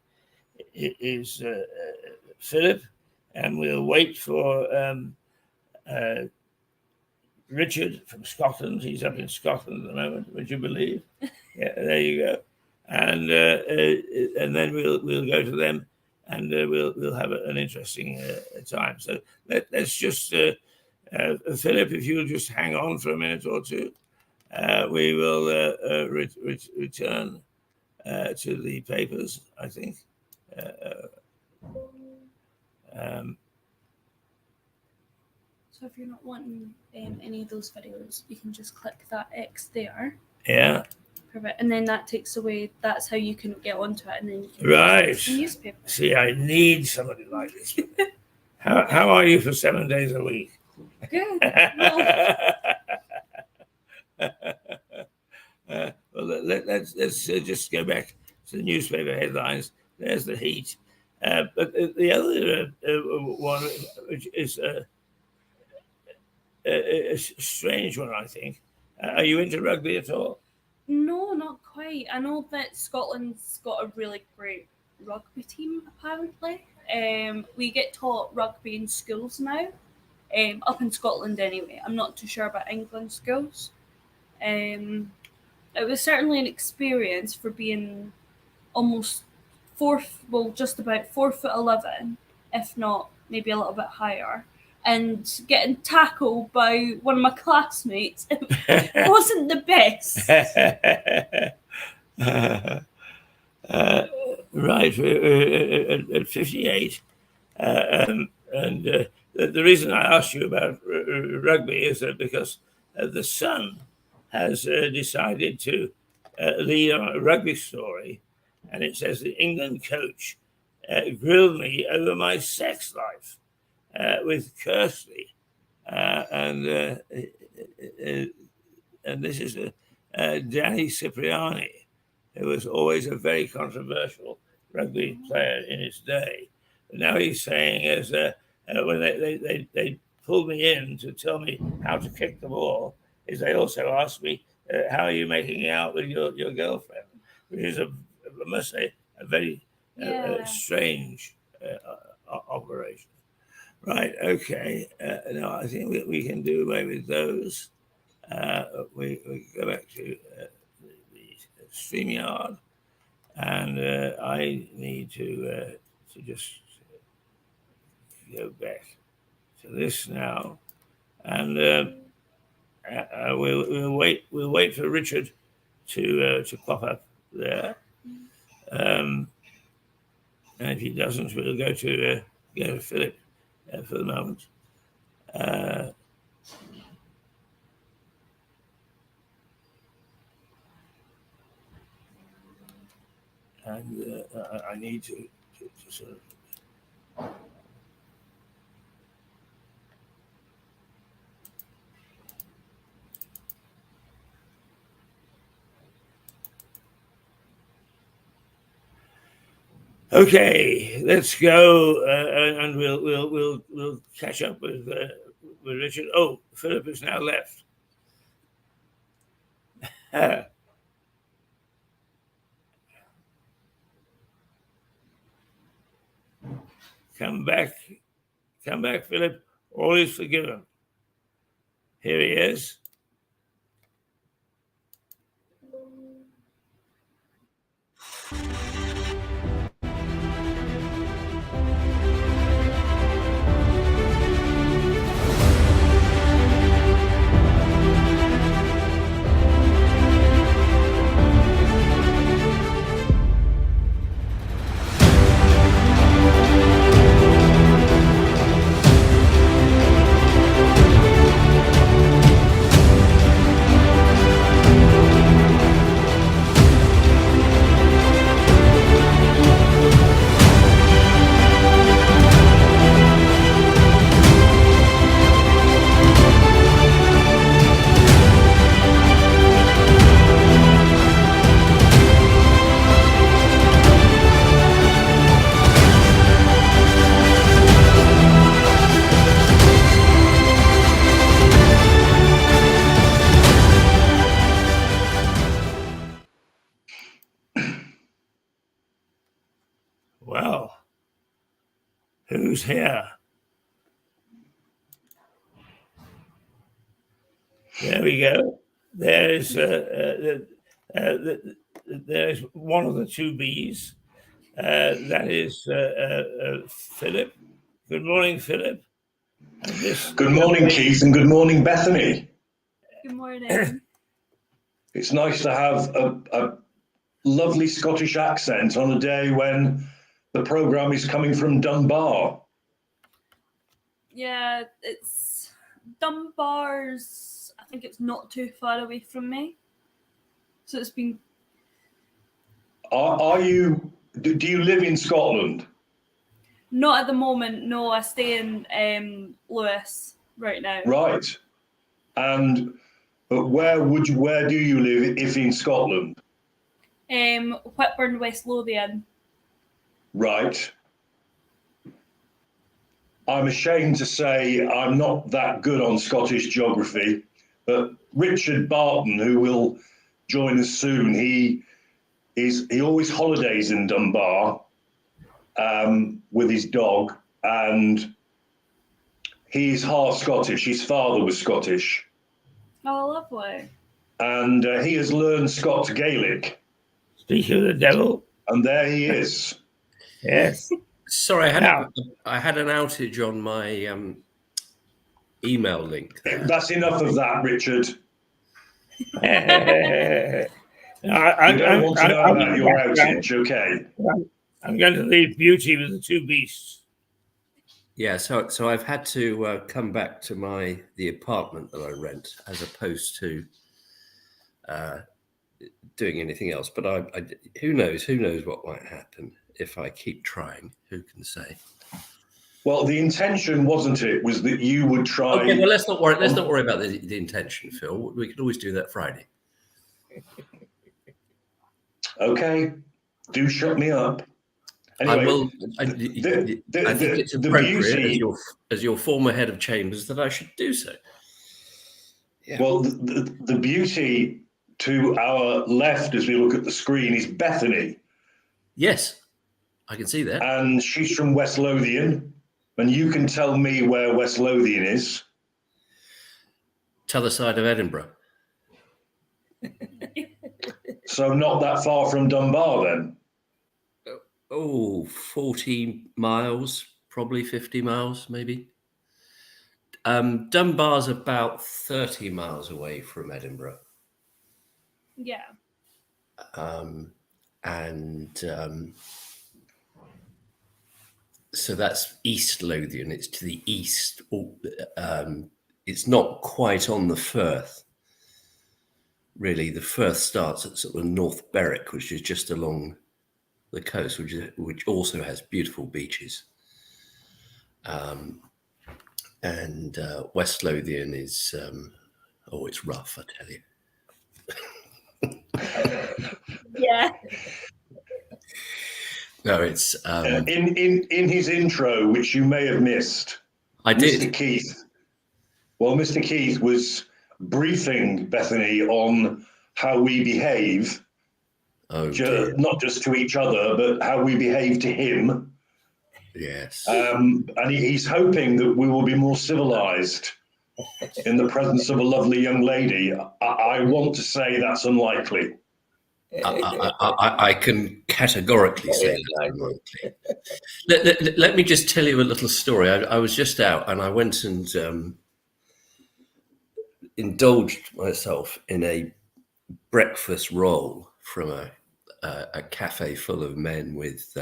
is Philip, and we'll wait for Richard from Scotland. He's up in Scotland at the moment, would you believe? Yeah, there you go. And then we'll go to them, and we'll have an interesting time. So let's just Philip, if you'll just hang on for a minute or two, we will return to the papers, I think. So if you're not wanting any of those videos, you can just click that X there. Yeah. Perfect. And then that takes away, that's how you can get onto it, and then you can right. the newspaper. See, I need somebody like this. How are you for 7 days a week? Good. Well, let's just go back to the newspaper headlines. There's the heat. But the other one, which is a strange one, I think. Are you into rugby at all? No, not quite. I know that Scotland's got a really great rugby team, apparently. We get taught rugby in schools now, up in Scotland anyway. I'm not too sure about England schools. It was certainly an experience for being almost just about 4'11", if not maybe a little bit higher, and getting tackled by one of my classmates. It wasn't the best. Right, at 58. And the reason I asked you about rugby is that because the Sun has decided to lead on a rugby story, and it says the England coach grilled me over my sex life with Kirsty, and this is Danny Cipriani, who was always a very controversial rugby player in his day. But now he's saying is when they pulled me in to tell me how to kick the ball, is they also asked me how are you making out with your girlfriend, which is I must say a very strange operation. Right, okay. No, I think we can do away with those. We go back to the StreamYard, and I need to just go back to this now, and we'll wait for Richard to pop up there, and if he doesn't, we'll go to Philip for the moment. And I need to sort of. Okay, let's go, and we'll catch up with Richard. Oh, Philip is now left. Come back, Philip. All is forgiven. Here he is. Well, who's here? There we go. There's one of the two Bs. That is Philip. Good morning, Philip. Good morning, Keith, and good morning, Bethany. Good morning. It's nice to have a lovely Scottish accent on a day when the programme is coming from Dunbar. Yeah, it's Dunbar's. I think it's not too far away from me. So it's been. Are you? Do you live in Scotland? Not at the moment. No, I stay in Lewis right now. Right. And where do you live if in Scotland? Whitburn, West Lothian. Right. I'm ashamed to say I'm not that good on Scottish geography, but Richard Barton, who will join us soon, he always holidays in Dunbar with his dog, and he's half Scottish. His father was Scottish. Oh, lovely. And he has learned Scots Gaelic. Speak of the devil. And there he is. Yes. Sorry, I had an outage on my email link there. That's enough of that, Richard. I don't want to know about your outage, okay? I'm going to leave Beauty with the two beasts. Yeah, so I've had to come back to the apartment that I rent as opposed to doing anything else. But I who knows what might happen if I keep trying? Who can say? Well, the intention wasn't it? Was that you would try? Okay, well let's not worry. Let's not worry about the intention, Phil. We could always do that Friday. Okay, do shut me up. Anyway, I will. I think it's appropriate as your former head of chambers that I should do so. Yeah. Well, the beauty to our left as we look at the screen is Bethany. Yes, I can see that. And she's from West Lothian. And you can tell me where West Lothian is. T'other side of Edinburgh. So not that far from Dunbar then? Oh, 40 miles, probably 50 miles, maybe. Dunbar's about 30 miles away from Edinburgh. Yeah. So that's East Lothian. It's to the east. It's not quite on the Firth. Really, the Firth starts at sort of North Berwick, which is just along the coast, which also has beautiful beaches. And West Lothian is, it's rough, I tell you. Yeah. No, it's in his intro, which you may have missed. I did. Mr. Keith. Well, Mr. Keith was briefing Bethany on how we behave, not just to each other, but how we behave to him. Yes. And he's hoping that we will be more civilized in the presence of a lovely young lady. I want to say that's unlikely. I can categorically say that. Let me just tell you a little story. I was just out and I went and indulged myself in a breakfast roll from a cafe full of men with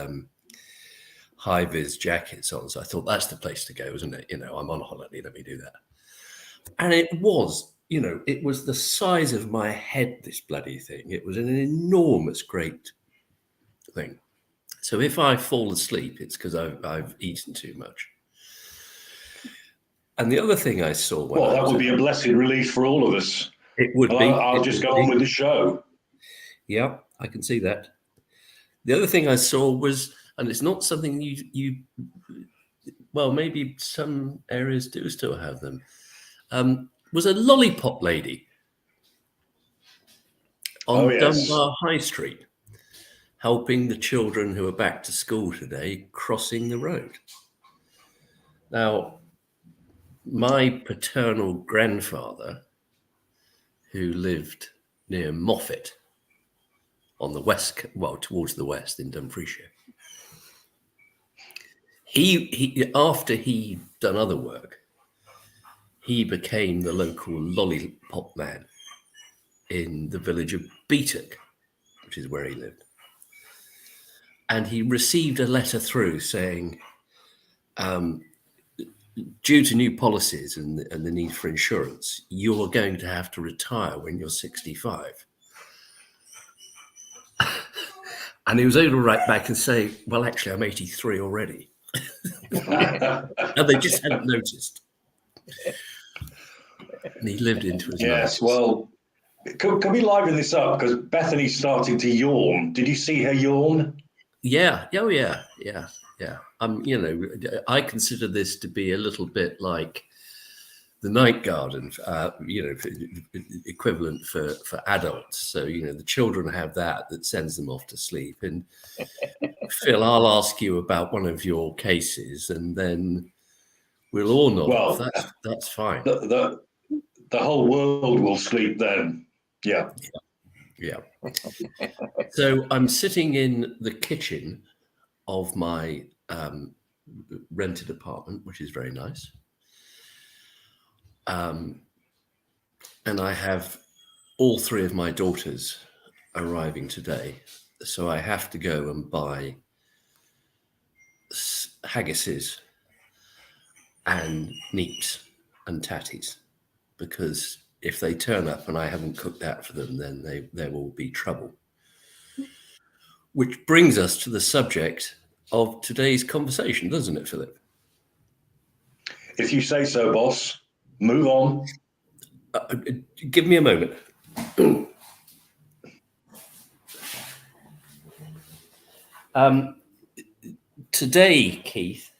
high-vis jackets on. So I thought that's the place to go, isn't it? I'm on holiday, let me do that. And it was. It was the size of my head, this bloody thing. It was an enormous, great thing. So if I fall asleep, it's because I've eaten too much. And the other thing I saw... that would be a blessed relief for all of us. It would be. I'll just go on with the show. Yeah, I can see that. The other thing I saw was, and it's not something you maybe some areas do still have them, was a lollipop lady on Dunbar High Street, helping the children who are back to school today crossing the road. Now, my paternal grandfather, who lived near Moffat on the west, towards the west in Dumfriesshire, he after he'd done other work, he became the local lollipop man in the village of Beatock, which is where he lived. And he received a letter through saying, due to new policies and the need for insurance, you're going to have to retire when you're 65. And he was able to write back and say, well, actually, I'm 83 already. And they just hadn't noticed. And he lived into his 90s. Yes, well, can we liven this up? Because Bethany's starting to yawn. Did you see her yawn? Yeah. Oh, yeah. Yeah. I consider this to be a little bit like the night garden, equivalent for adults. So, the children have that sends them off to sleep. And Phil, I'll ask you about one of your cases, and then we'll all nod off. That's fine. The whole world will sleep then. Yeah. Yeah. So I'm sitting in the kitchen of my rented apartment, which is very nice. And I have all three of my daughters arriving today. So I have to go and buy haggises and neeps and tatties, because if they turn up and I haven't cooked that for them, then there will be trouble. Which brings us to the subject of today's conversation, doesn't it, Philip? If you say so, boss. Move on. Give me a moment. Today, Keith,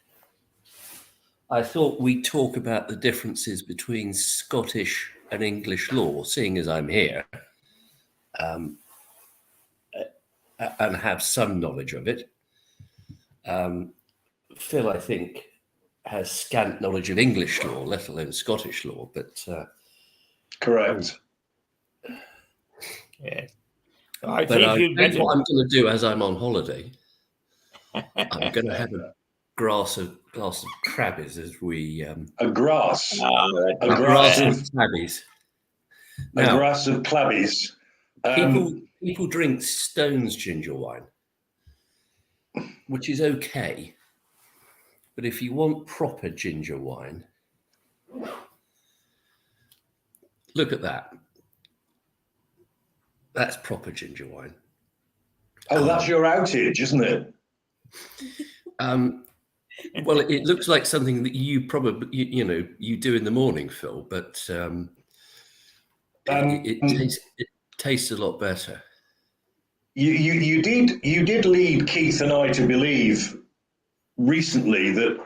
I thought we'd talk about the differences between Scottish and English law, seeing as I'm here, and have some knowledge of it. Phil, I think, has scant knowledge of English law, let alone Scottish law, but... Correct. Yeah. I But think what I'm going to do as I'm on holiday, I'm going to have a glass of crabbies as we... a grass. a grass of crabbies. A grass of clabbies. People drink Stone's ginger wine, which is okay. But if you want proper ginger wine, look at that. That's proper ginger wine. Oh, that's your outage, isn't it? Well, it looks like something that you probably, you do in the morning, Phil, but it tastes a lot better. You did lead Keith and I to believe recently that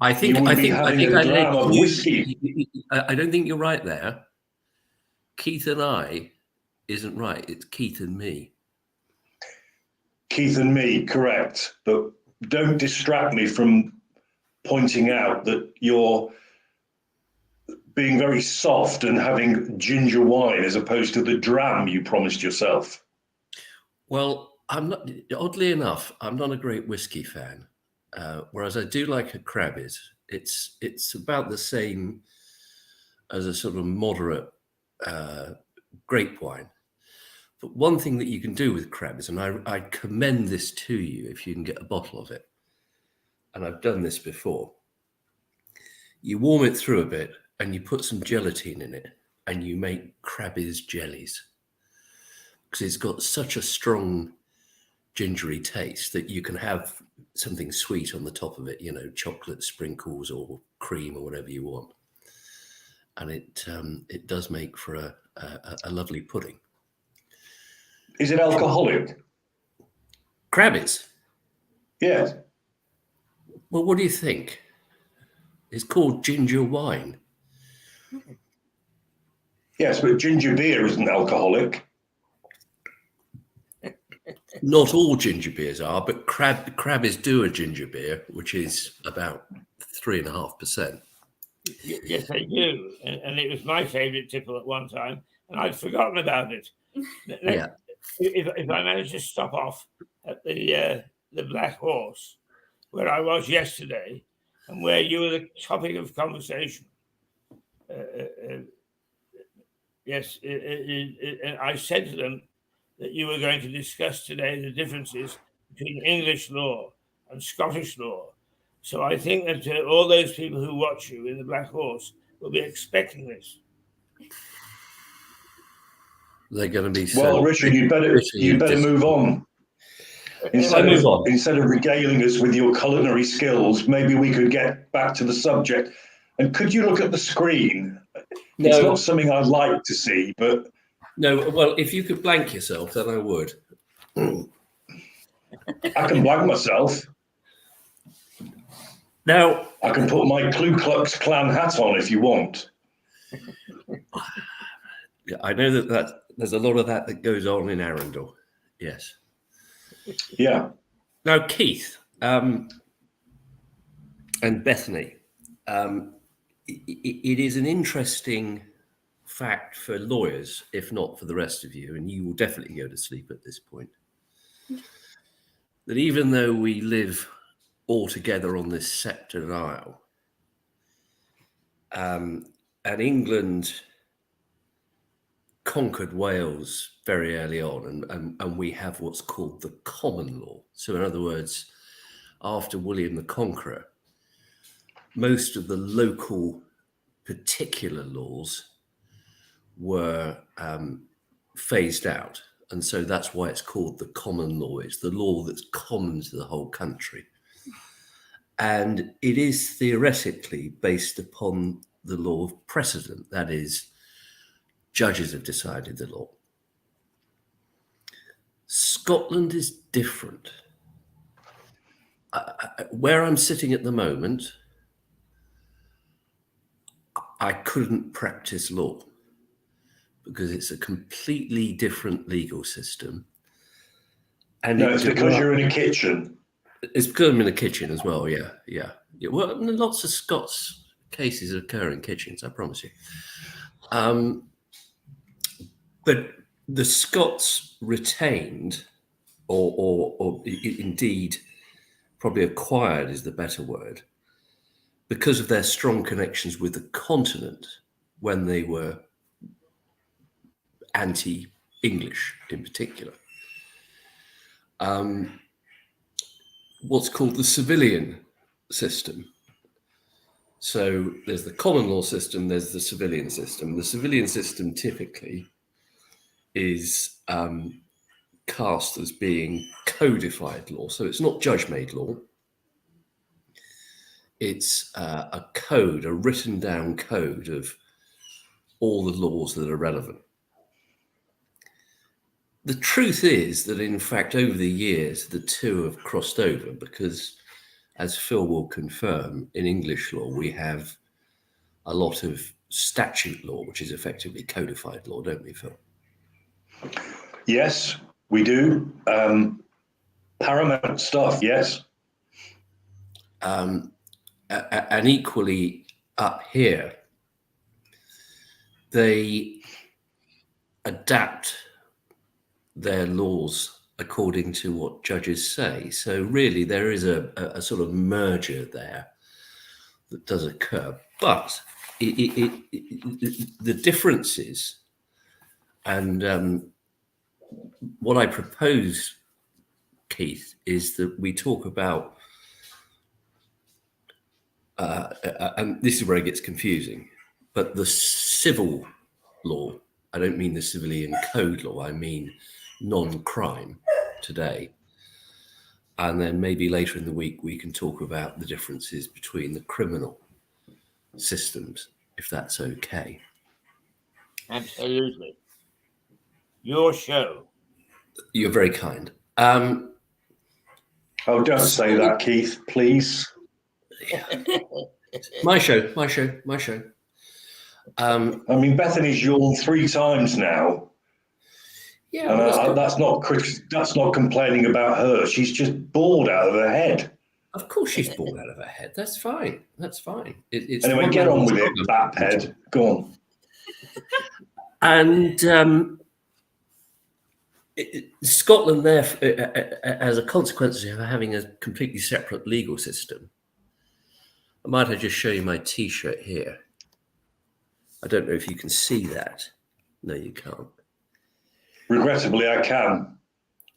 I think a dram of whiskey. I don't think you're right there. Keith and I isn't right. It's Keith and me. Keith and me, correct. But don't distract me from pointing out that you're being very soft and having ginger wine as opposed to the dram you promised yourself. Well, I'm not. Oddly enough, I'm not a great whiskey fan. Whereas I do like a Crabbies. It's about the same as a sort of moderate grape wine. But one thing that you can do with Crabbies, and I commend this to you if you can get a bottle of it, and I've done this before, you warm it through a bit and you put some gelatine in it and you make Crabbies jellies, because it's got such a strong gingery taste that you can have something sweet on the top of it, chocolate sprinkles or cream or whatever you want. And it does make for a lovely pudding. Is it alcoholic? Crabbies? Yes. Well, what do you think? It's called ginger wine. Yes, but ginger beer isn't alcoholic. Not all ginger beers are, but Crabbies do a ginger beer, which is about 3.5%. Yes, they do. And it was my favourite tipple at one time, and I'd forgotten about it. Yeah. If I manage to stop off at the Black Horse, where I was yesterday, and where you were the topic of conversation. Yes, I said to them that you were going to discuss today the differences between English law and Scottish law. So I think that all those people who watch you in the Black Horse will be expecting this. They're going to be well, Richard. You better move on. Instead of regaling us with your culinary skills, maybe we could get back to the subject. And could you look at the screen? No. It's not something I'd like to see, but... No, well, if you could blank yourself, then I would. I can blank myself. Now, I can put my Ku Klux Klan hat on if you want. I know that there's a lot of that goes on in Arundel. Yes. Yeah. Now, Keith and Bethany, it is an interesting fact for lawyers, if not for the rest of you, and you will definitely go to sleep at this point, that even though we live all together on this sceptred isle, and England conquered Wales very early on, and we have what's called the common law. So in other words, after William the Conqueror, most of the local particular laws were phased out. And so that's why it's called the common law. It's the law that's common to the whole country. And it is theoretically based upon the law of precedent. That is, judges have decided the law. Scotland is different. Where I'm sitting at the moment, I couldn't practice law because it's a completely different legal system. And No, it's because you're in a kitchen. It's because I'm in a kitchen as well. Yeah. Well, lots of Scots cases occur in kitchens, I promise you. But the Scots retained, or indeed probably acquired is the better word, because of their strong connections with the continent when they were anti-English in particular. What's called the civilian system. So there's the common law system, there's the civilian system. The civilian system typically is cast as being codified law. So it's not judge-made law. It's a code, a written down code of all the laws that are relevant. The truth is that, in fact, over the years, the two have crossed over because, as Phil will confirm, in English law, we have a lot of statute law, which is effectively codified law, don't we, Phil? Yes, we do. Paramount stuff, yes. And equally up here, they adapt their laws according to what judges say. So really there is a sort of merger there that does occur. But the differences, and what I propose, Keith, is that we talk about, and this is where it gets confusing, but the civil law, I don't mean the civilian code law, I mean non-crime today. And then maybe later in the week, we can talk about the differences between the criminal systems, if that's okay. Absolutely. Your show. You're very kind. Oh, don't say that, Keith, please. My show. I mean, Bethany's yawned 3 times now. Yeah, and that's not complaining about her. She's just bored out of her head. Of course she's bored out of her head. That's fine. It's anyway, get on with it, Batped. Go on. And Scotland, there, as a consequence of having a completely separate legal system, I might have just show you my T-shirt here. I don't know if you can see that. No, you can't. Regrettably, I can.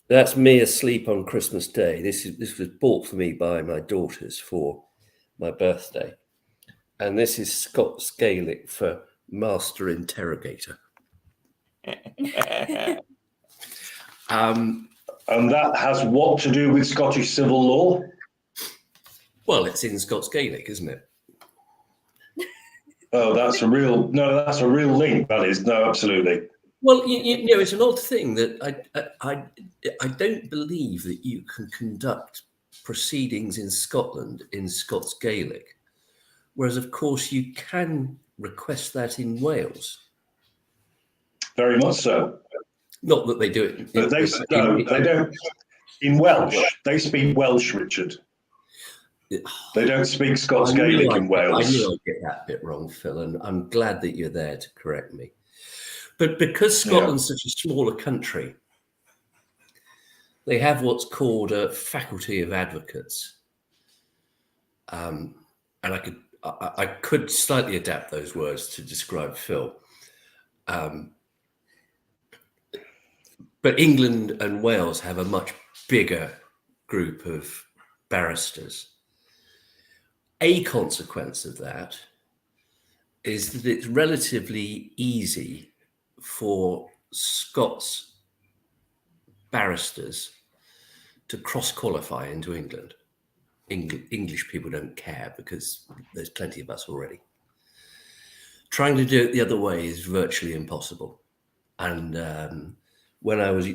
That's me asleep on Christmas Day. This was bought for me by my daughters for my birthday. And this is Scots Gaelic for Master Interrogator. And that has what to do with Scottish civil law? Well, it's in Scots Gaelic, isn't it? Oh, that's a real link. That is, no, absolutely. Well, you know, it's an odd thing that I don't believe that you can conduct proceedings in Scotland in Scots Gaelic, whereas, of course, you can request that in Wales. Very much so. Not that they do it. But they don't. In Welsh, they speak Welsh, Richard. They don't speak Scots Gaelic in Wales. I knew I'd get that bit wrong, Phil, and I'm glad that you're there to correct me. But because Scotland's such a smaller country, they have what's called a faculty of advocates. And I could slightly adapt those words to describe Phil. But England and Wales have a much bigger group of barristers. A consequence of that is that it's relatively easy for Scots barristers to cross-qualify into England. English people don't care because there's plenty of us already. Trying to do it the other way is virtually impossible. And when I was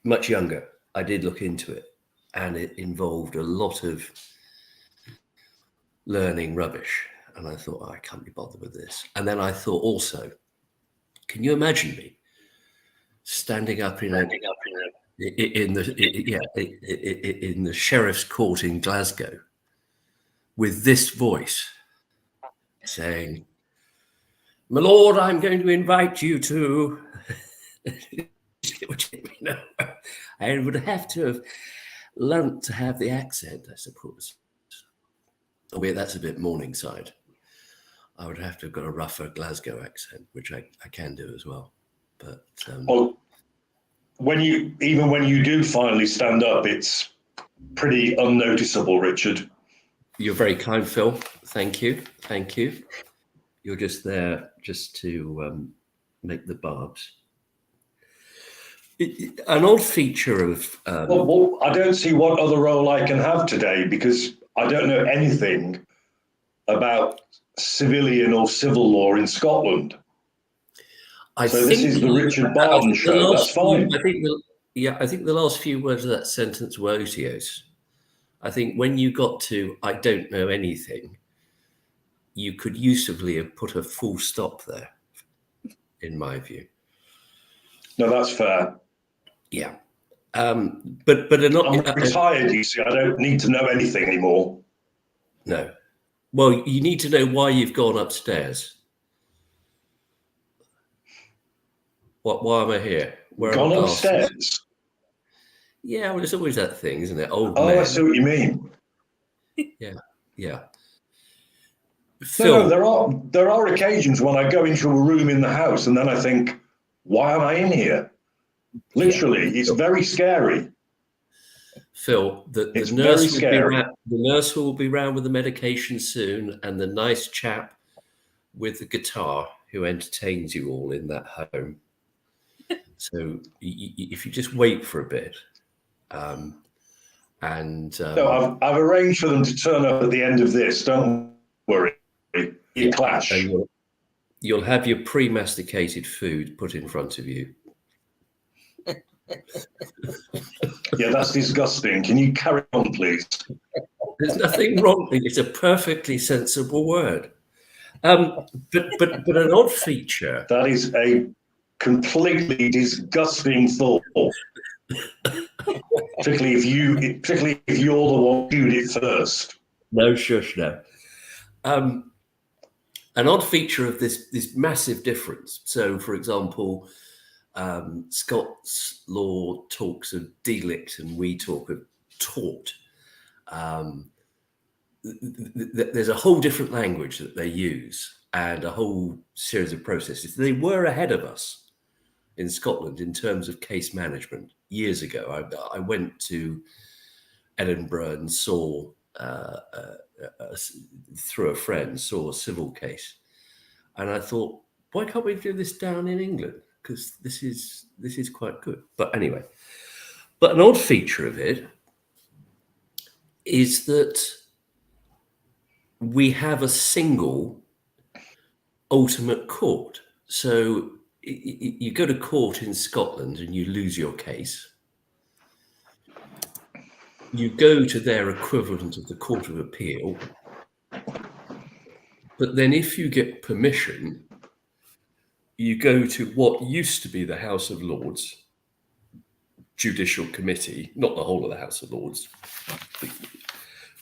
much younger, I did look into it, and it involved a lot of learning rubbish. And I thought, I can't be bothered with this. And then I thought also, can you imagine me standing up in the sheriff's court in Glasgow with this voice saying, "My lord, I'm going to invite you to," I would have to have learnt to have the accent, I suppose. Albeit that's a bit Morningside. I would have to have got a rougher Glasgow accent, which I can do as well. But well, when you do finally stand up, it's pretty unnoticeable, Richard. You're very kind, Phil. Thank you. You're just there just to make the barbs. An odd feature of well, I don't see what other role I can have today, because I don't know anything about civilian or civil law in Scotland. So this is the Richard Barton show. That's fine. I think the last few words of that sentence were otiose. I think when you got to "I don't know anything," you could usefully have put a full stop there, in my view. No, that's fair. Yeah. But I'm retired, you see. I don't need to know anything anymore. No. Well, you need to know why you've gone upstairs. Why am I here? Gone upstairs? Yeah, well, it's always that thing, isn't it? Old man. I see what you mean. Yeah. Phil, no, there are occasions when I go into a room in the house and then I think, why am I in here? Literally, it's very scary. Phil, the nurse will be round with the medication soon, and the nice chap with the guitar who entertains you all in that home. So if you just wait for a bit, no, I've arranged for them to turn up at the end of this. Don't worry. You clash. You'll have your pre-masticated food put in front of you. Yeah, that's disgusting. Can you carry on, please? There's nothing wrong. It's a perfectly sensible word. But an odd feature. That is a completely disgusting thought. particularly if you're the one who did it first. No, shush, no. An odd feature of this massive difference. So, for example, Scots law talks of delict and we talk of tort. There's a whole different language that they use and a whole series of processes. They were ahead of us in Scotland in terms of case management years ago. I went to Edinburgh and saw, through a friend, saw a civil case. And I thought, why can't we do this down in England? Because this is quite good. But anyway, but an odd feature of it is that we have a single ultimate court. So you go to court in Scotland and you lose your case. you go to their equivalent of the Court of Appeal, but then if you get permission, you go to what used to be the House of Lords Judicial Committee, not the whole of the House of Lords,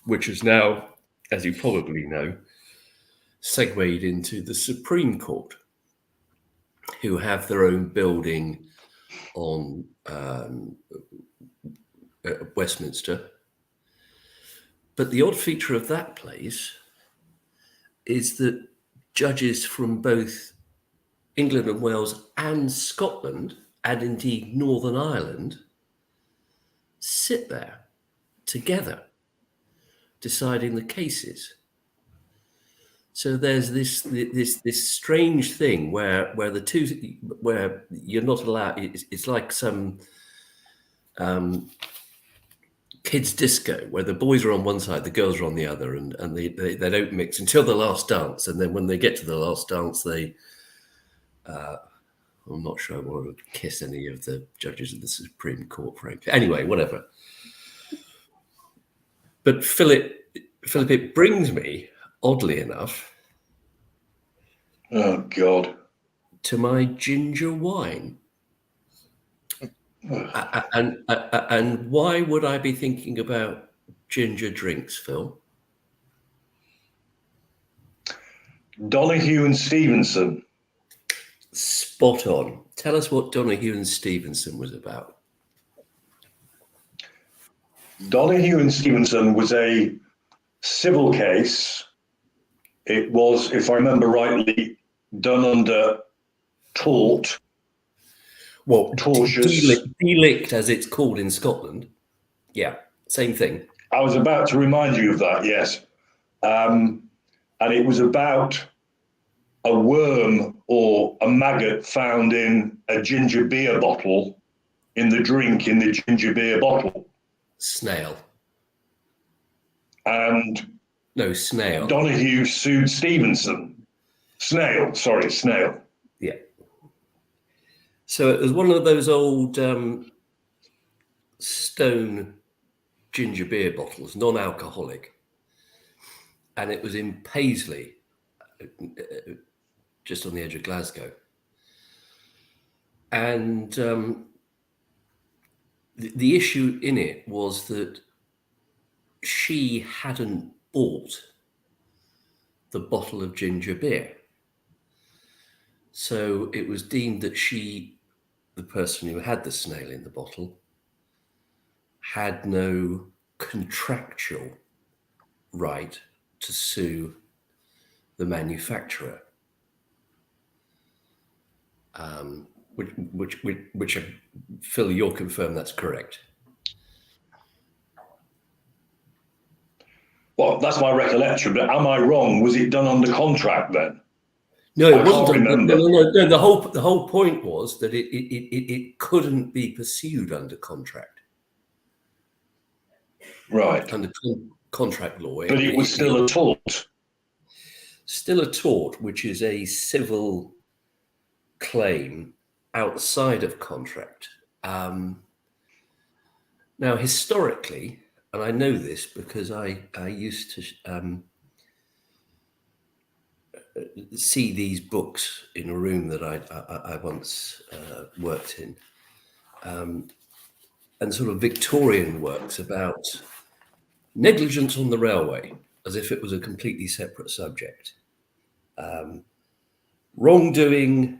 which is now, as you probably know, segued into the Supreme Court, who have their own building on Westminster. But the odd feature of that place is that judges from both England and Wales and Scotland, and indeed Northern Ireland, sit there together deciding the cases. So there's this strange thing where the two, where you're not allowed. It's like some kids' disco where the boys are on one side, the girls are on the other, and they don't mix until the last dance. And then when they get to the last dance, they I'm not sure I want to kiss any of the judges of the Supreme Court, frankly. Anyway, whatever. But Philip, it brings me, oddly enough, Oh, God. to my ginger wine. And why would I be thinking about ginger drinks, Phil? Donahue and Stevenson. Spot on. Tell us what Donahue and Stevenson was about. Donahue and Stevenson was a civil case. It was, if I remember rightly, done under tort. Well, Tortious. delict, as it's called in Scotland. Yeah, same thing. I was about to remind you of that, yes. And it was about a worm or a maggot found in a ginger beer bottle, in the drink in the ginger beer bottle. Snail. And No, snail. Donahue sued Stevenson. Snail. Yeah. So it was one of those old stone ginger beer bottles, non-alcoholic. And it was in Paisley, just on the edge of Glasgow. And the issue in it was that she hadn't bought the bottle of ginger beer. So it was deemed that she, the person who had the snail in the bottle, had no contractual right to sue the manufacturer. Which Phil, you'll confirm that's correct. Well, that's my recollection, but am I wrong? Was it done under contract then? No, it I wasn't. can't remember. No. The whole point was that it couldn't be pursued under contract. Right. Under contract law. But it was still a tort. Still a tort, which is a civil claim outside of contract. Now, historically, and I know this because I used to see these books in a room that I once worked in, and sort of Victorian works about negligence on the railway, as if it was a completely separate subject. Wrongdoing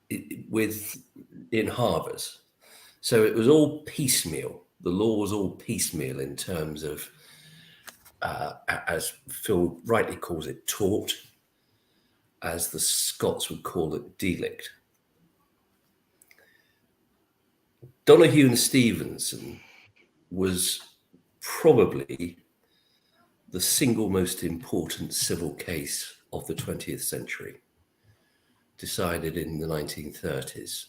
in harbours. So it was all piecemeal. The law was all piecemeal in terms of, as Phil rightly calls it, tort, as the Scots would call it, delict. Donahue and Stevenson was probably the single most important civil case of the 20th century, decided in the 1930s.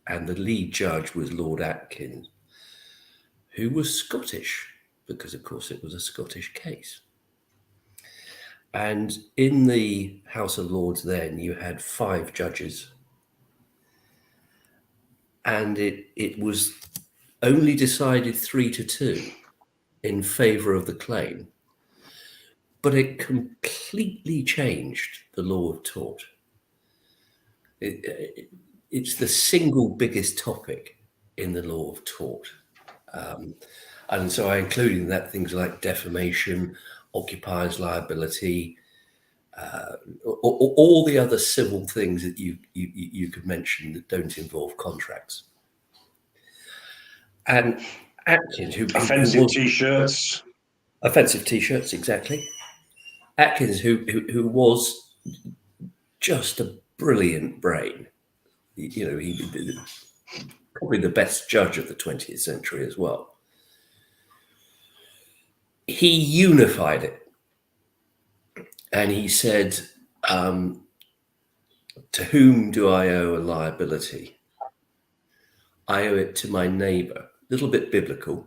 And the lead judge was Lord Atkins, who was Scottish, because of course it was a Scottish case. And in the House of Lords then, you had 5 judges. And it was only decided 3-2. in favor of the claim, but it completely changed the law of tort. It's the single biggest topic in the law of tort. And so I include in that things like defamation, occupiers liability, all the other civil things that you could mention that don't involve contracts. And Atkins, offensive T-shirts. Offensive T-shirts, exactly. Atkins, who was just a brilliant brain, he probably the best judge of the 20th century as well. He unified it, and he said, to whom do I owe a liability? I owe it to my neighbor. A little bit biblical.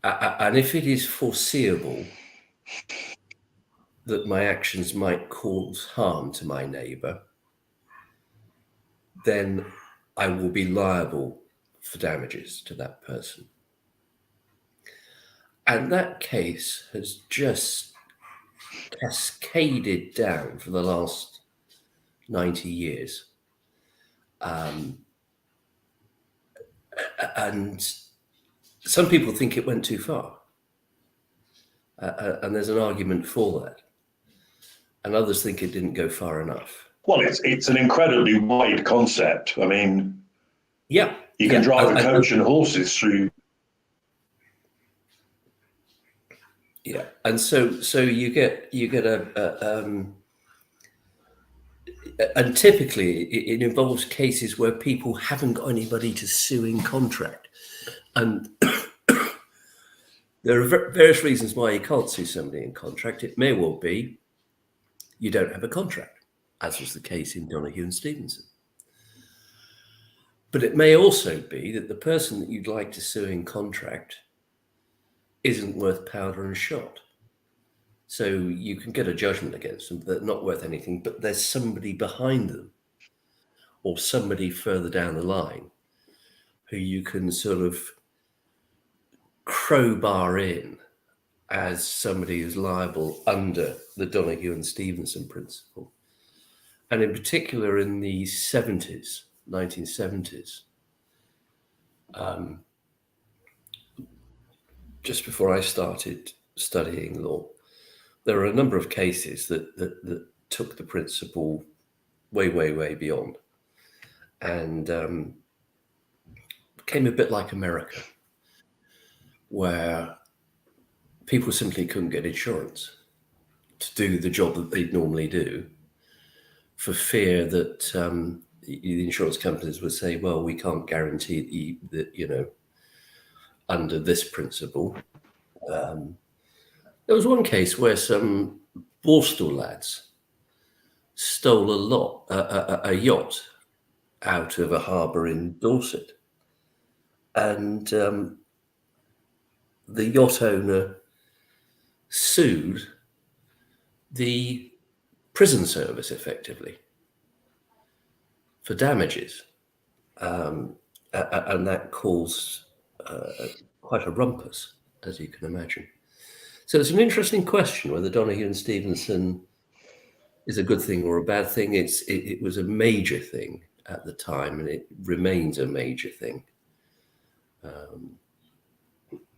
And if it is foreseeable that my actions might cause harm to my neighbor, then I will be liable for damages to that person. And that case has just cascaded down for the last 90 years. And some people think it went too far. And there's an argument for that. And others think it didn't go far enough. Well, it's an incredibly wide concept. I mean, yeah, you can drive a coach and horses through. Yeah, and so you get and typically it involves cases where people haven't got anybody to sue in contract, and there are various reasons why you can't sue somebody in contract. It may well be you don't have a contract, as was the case in Donoghue and Stevenson. But it may also be that the person that you'd like to sue in contract isn't worth powder and shot. So you can get a judgment against them. They're not worth anything, but there's somebody behind them or somebody further down the line who you can sort of crowbar in as somebody who's liable under the Donoghue and Stevenson principle. And in particular in the 1970s, just before I started studying law, there are a number of cases that took the principle way beyond, and became a bit like America, where people simply couldn't get insurance to do the job that they'd normally do, for fear that the insurance companies would say, well, we can't guarantee that, under this principle. There was one case where some Borstal lads stole a yacht out of a harbour in Dorset, and the yacht owner sued the prison service effectively for damages, and that caused quite a rumpus, as you can imagine. So it's an interesting question whether Donoghue and Stevenson is a good thing or a bad thing. It was a major thing at the time, and it remains a major thing.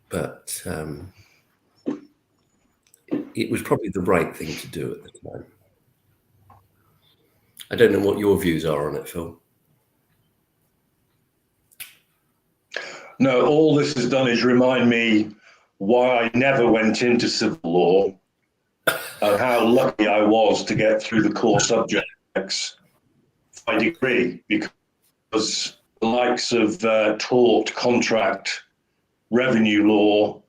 But it was probably the right thing to do at the time. I don't know what your views are on it, Phil. No, all this has done is remind me why I never went into civil law and how lucky I was to get through the core subjects by degree, because the likes of tort, contract, revenue law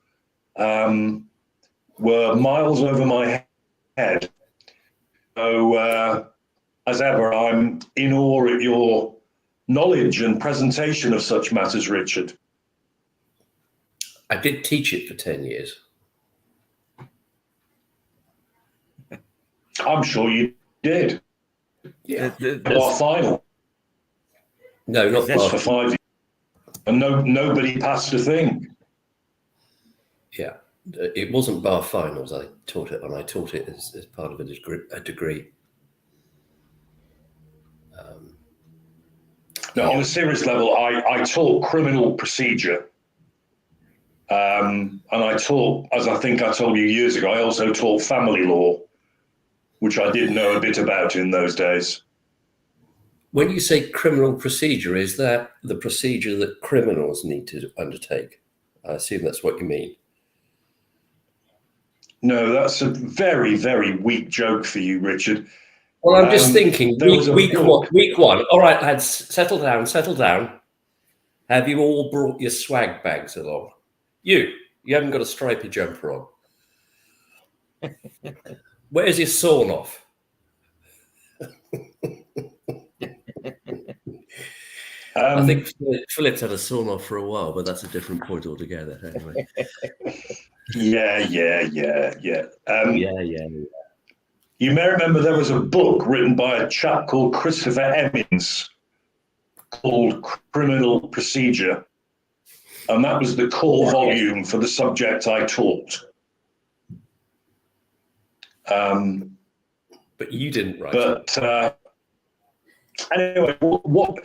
were miles over my head. So, as ever, I'm in awe at your knowledge and presentation of such matters, Richard. I did teach it for 10 years. I'm sure you did. Yeah. What final? No, not for 5 years. And nobody passed a thing. Yeah, it wasn't bar finals. I taught it, and I taught it as part of a degree. Now, on a serious level, I taught criminal procedure. And I taught, as I think I told you years ago, I also taught family law, which I did know a bit about in those days. When you say criminal procedure, is that the procedure that criminals need to undertake? I assume that's what you mean. No, that's a very, very weak joke for you, Richard. Well, I'm just thinking, week one. All right, lads, settle down. Have you all brought your swag bags along? You haven't got a stripy jumper on. Where's your sawn off? I think Philip's had a sawn off for a while, but that's a different point altogether. Anyway. Yeah. Yeah. You may remember there was a book written by a chap called Christopher Emmons called Criminal Procedure. And that was the core volume for the subject I taught. But you didn't write it. But anyway, what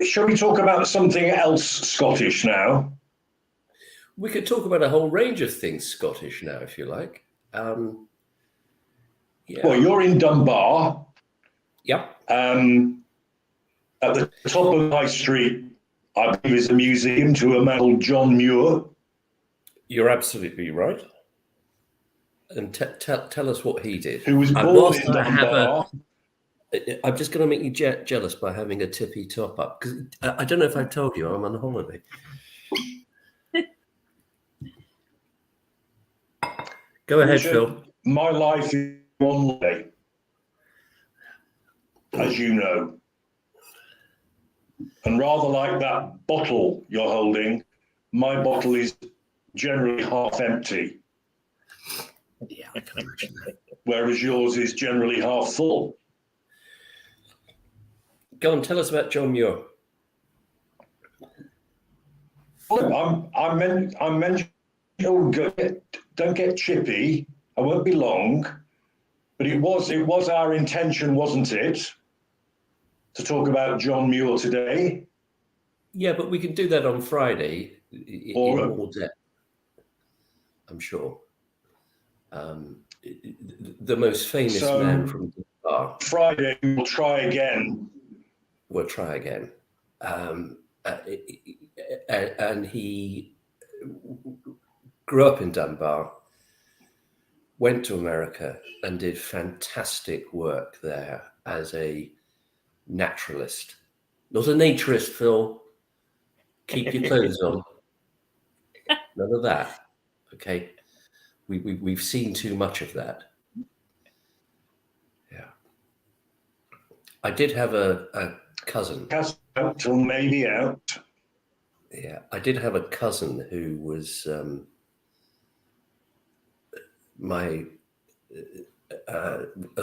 shall we talk about something else Scottish now? We could talk about a whole range of things Scottish now, if you like. Yeah. Well, you're in Dunbar. Yep. At the top of High Street, I believe, is a museum to a man called John Muir. You're absolutely right. And tell us what he did. Who was born in Dunbar. I'm just going to make you jealous by having a tippy top up, because I don't know if I've told you I'm on holiday. Go ahead, Richard, Phil. My life is one day, as you know. And rather like that bottle you're holding, my bottle is generally half empty. Yeah, I can imagine that. Whereas yours is generally half full. Go on, tell us about John Muir. I mentioned, don't get chippy. I won't be long, but it was our intention, wasn't it, to talk about John Muir today? Yeah, but we can do that on Friday in more depth, I'm sure. The most famous man from Dunbar. Friday, we'll try again. We'll try again. And he grew up in Dunbar, went to America and did fantastic work there as a naturalist. Not a naturist, Phil. Keep your clothes on. None of that. Okay. We've seen too much of that. Yeah. I did have a cousin. Cast out till maybe out. Yeah, I did have a cousin who was a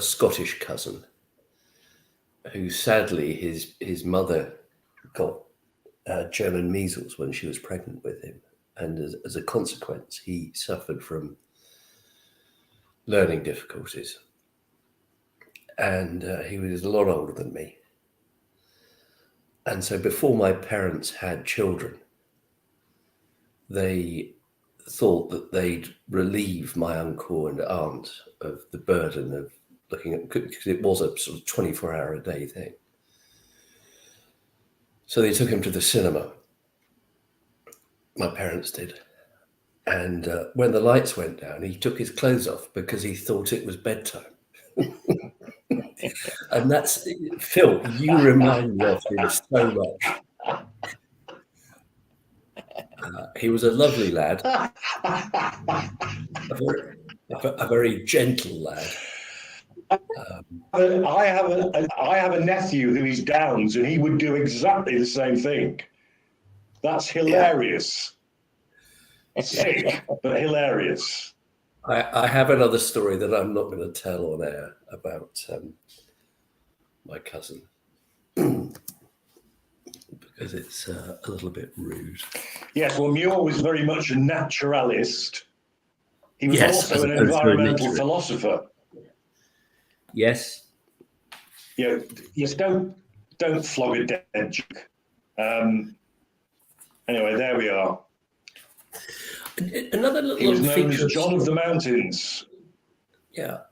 Scottish cousin, who sadly his mother got German measles when she was pregnant with him, and as a consequence, he suffered from learning difficulties, and he was a lot older than me. And so before my parents had children, they thought that they'd relieve my uncle and aunt of the burden of looking at, because it was a sort of 24-hour-a-day thing. So they took him to the cinema. My parents did. And when the lights went down, he took his clothes off because he thought it was bedtime. And that's, Phil, you remind me of him so much. He was a lovely lad, a very gentle lad. I have a nephew who is Downs, and he would do exactly the same thing. That's hilarious. Sick, but hilarious. I have another story that I'm not going to tell on air about my cousin. because it's a little bit rude. Yes, well, Muir was very much a naturalist. He was Yes, also as an opposed to a environmental naturist. philosopher. Yes. Yes, don't flog a dead joke. Anyway, there we are. Another He was little known feature as John of the Mountains. Yeah.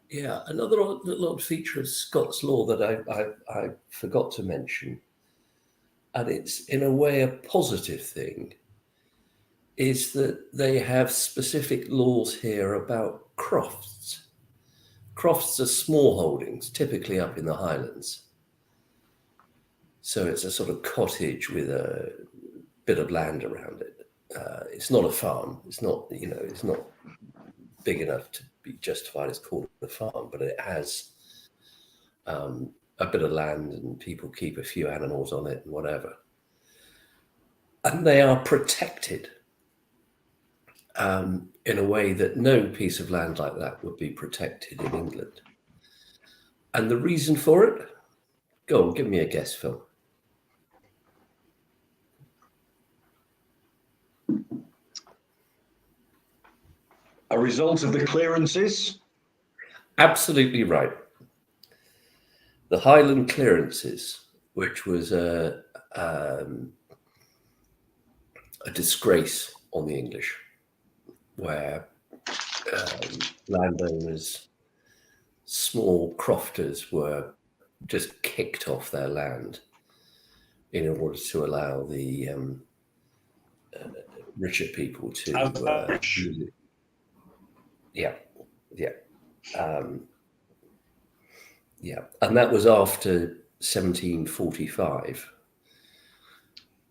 Another little feature of Scots law that I forgot to mention, and it's in a way a positive thing, is that they have specific laws here about crofts. Crofts are small holdings, typically up in the Highlands. So it's a sort of cottage with a bit of land around it. It's not a farm. It's not, it's not big enough to be justified as called a farm, but it has a bit of land and people keep a few animals on it and whatever. And they are protected in a way that no piece of land like that would be protected in England. And the reason for it? Go on, give me a guess, Phil. A result of the clearances? Absolutely right. The Highland Clearances, which was a disgrace on the English, where landowners, small crofters, were just kicked off their land in order to allow the richer people to use it. Yeah. And that was after 1745.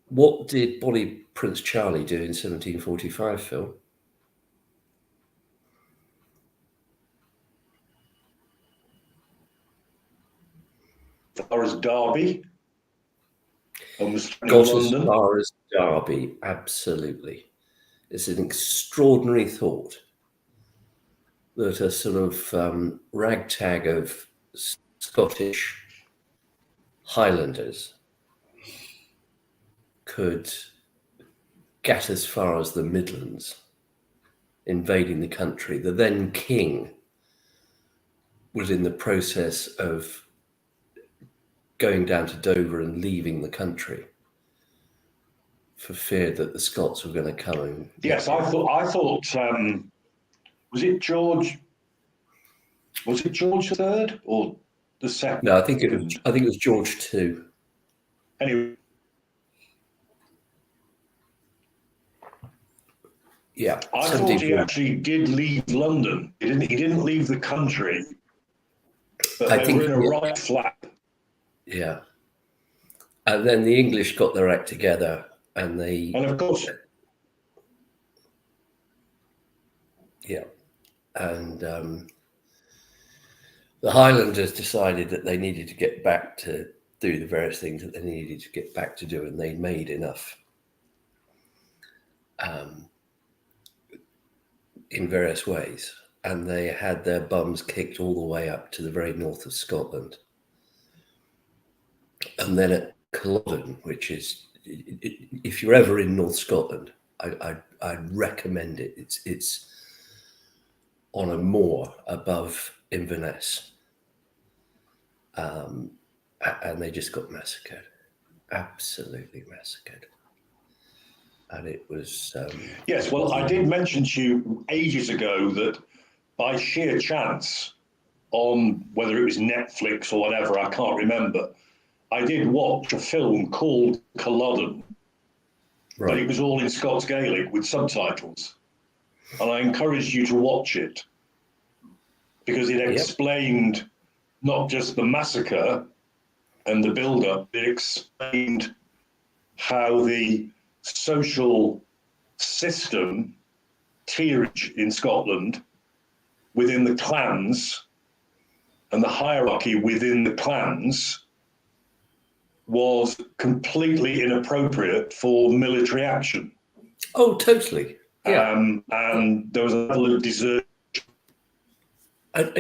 What did Bonnie Prince Charlie do in 1745, Phil? As far as Derby, almost Got London. as far as Derby, absolutely. It's an extraordinary thought that a sort of ragtag of Scottish Highlanders could get as far as the Midlands, invading the country. The then king was in the process of going down to Dover and leaving the country for fear that the Scots were going to come and Yes, I thought was it George III or the second? No, I think it was George II. Anyway, Yeah, I thought he actually did leave London. He didn't leave the country, but they were in a right flap. Yeah, and then the English got their act together, and of course, and the Highlanders decided that they needed to get back to do the various things that they needed to get back to do, and they made enough in various ways, and they had their bums kicked all the way up to the very north of Scotland. And then at Culloden, which is, if you're ever in North Scotland, I'd recommend it. It's on a moor above Inverness, and they just got massacred, absolutely massacred. And it was yes. Well, I did mention to you ages ago that by sheer chance, on whether it was Netflix or whatever, I can't remember, I did watch a film called Culloden, but it was all in Scots Gaelic with subtitles. And I encouraged you to watch it because it explained not just the massacre and the build-up, it explained how the social system, tierage in Scotland, within the clans and the hierarchy within the clans was completely inappropriate for military action. Oh, totally. Yeah. And there was a level of desert. The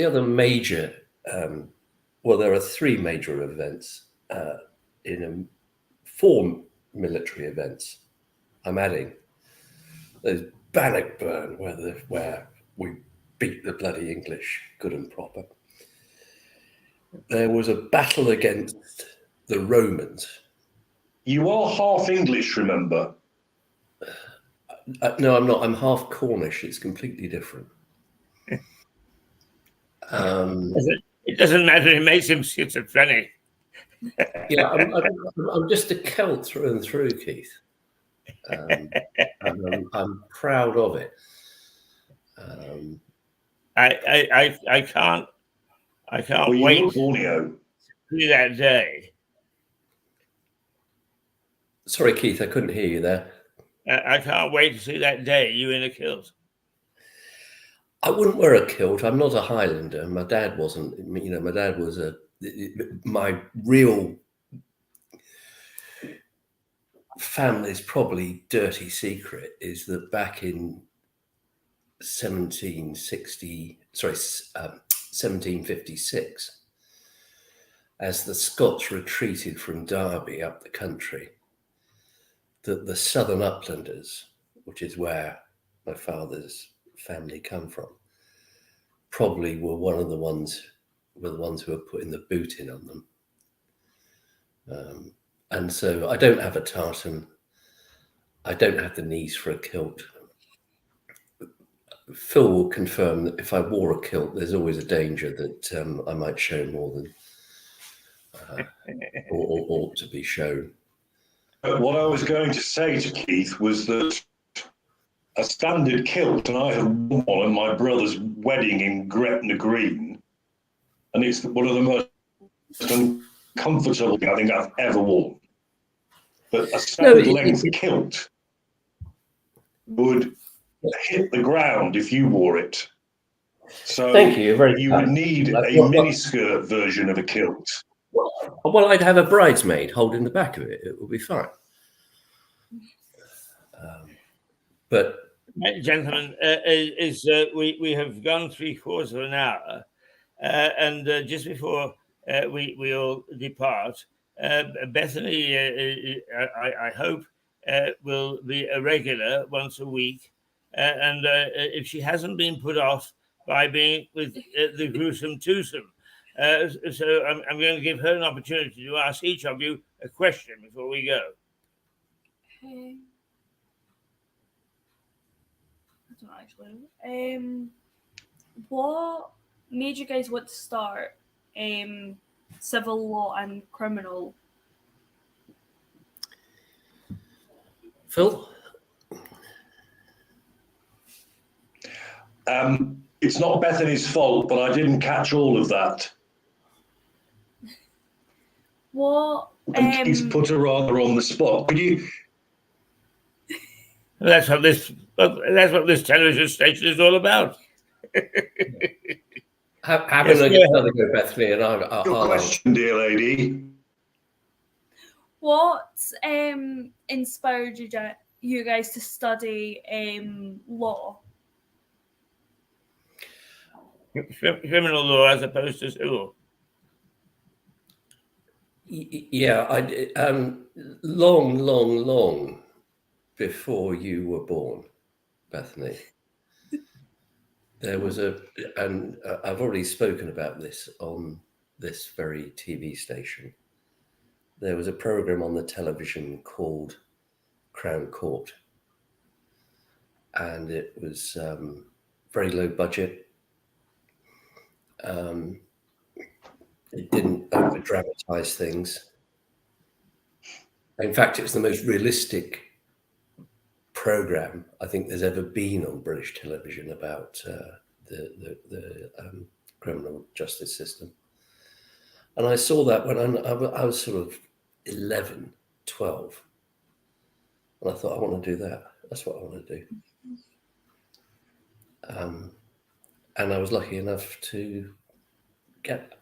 other major, well, there are three major events in 4 military events. I'm adding there's Bannockburn, where we beat the bloody English good and proper. There was a battle against the Romans. You are half English, remember? No, I'm not. I'm half Cornish. It's completely different. It doesn't matter. It makes him schizophrenic. Yeah, I'm just a Celt through and through, Keith. And I'm proud of it. I can't Well, wait you to look Borneo. see that day. Sorry, Keith, I couldn't hear you there. I can't wait to see that day. You in a kilt. I wouldn't wear a kilt. I'm not a Highlander. My dad wasn't. You know, my dad was my real family's probably dirty secret is that back in 1756, as the Scots retreated from Derby up the country, that the Southern Uplanders, which is where my father's family come from, probably were the ones who were putting the boot in on them. And so I don't have a tartan. I don't have the knees for a kilt. Phil will confirm that if I wore a kilt, there's always a danger that I might show more than or ought to be shown. But what I was going to say to Keith was that a standard kilt, and I had worn one at my brother's wedding in Gretna Green, and it's one of the most uncomfortable things I think I've ever worn. But a standard length kilt would hit the ground if you wore it. So thank you. You would need a miniskirt version of a kilt. Well, I'd have a bridesmaid holding the back of it. It would be fine. But Gentlemen, we have gone 3/4 of an hour, and just before we all depart, Bethany, I hope, will be a regular once a week, and if she hasn't been put off by being with the gruesome twosome. So I'm going to give her an opportunity to ask each of you a question before we go. Okay. I don't actually. What made you guys want to start civil law and criminal? Phil? It's not Bethany's fault, but I didn't catch all of that. What? He's put her rather on the spot. Could you? That's what this television station is all about. Having another go, Bethany, and I'll Your question, dear lady. What inspired you guys to study law? Criminal law as opposed to civil. Yeah, I long before you were born, Bethany. There was and I've already spoken about this on this very TV station. There was a program on the television called Crown Court, and it was very low budget. It didn't over-dramatize things. In fact, it was the most realistic program I think there's ever been on British television about the criminal justice system. And I saw that when I was sort of 11, 12. And I thought, I want to do that. That's what I want to do. And I was lucky enough to get that.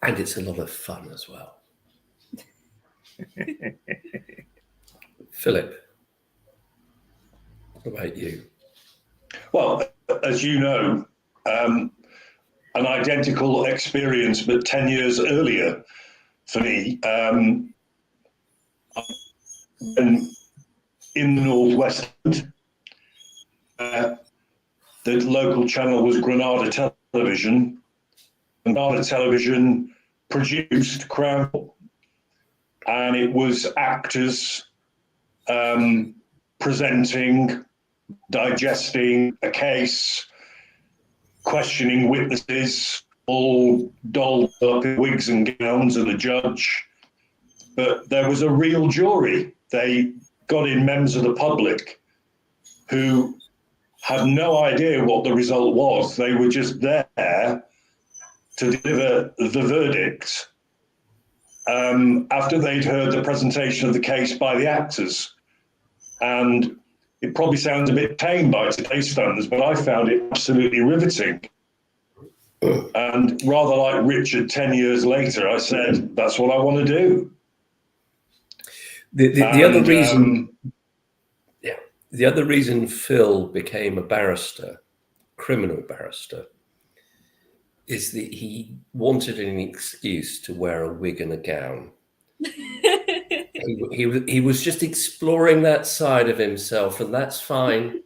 And it's a lot of fun as well. Philip, what about you? Well, as you know, an identical experience, but 10 years earlier for me. And in the Northwest, the local channel was Granada Television. Granada Television produced Crown Court, and it was actors presenting, digesting a case, questioning witnesses, all dolled up in wigs and gowns of the judge. But there was a real jury. They got in members of the public who had no idea what the result was. They were just there to deliver the verdict after they'd heard the presentation of the case by the actors. And it probably sounds a bit tame by today's standards, but I found it absolutely riveting. And rather like Richard 10 years later, I said, that's what I want to do. The other reason, the other reason Phil became a barrister, criminal barrister, is that he wanted an excuse to wear a wig and a gown. He was just exploring that side of himself, and that's fine.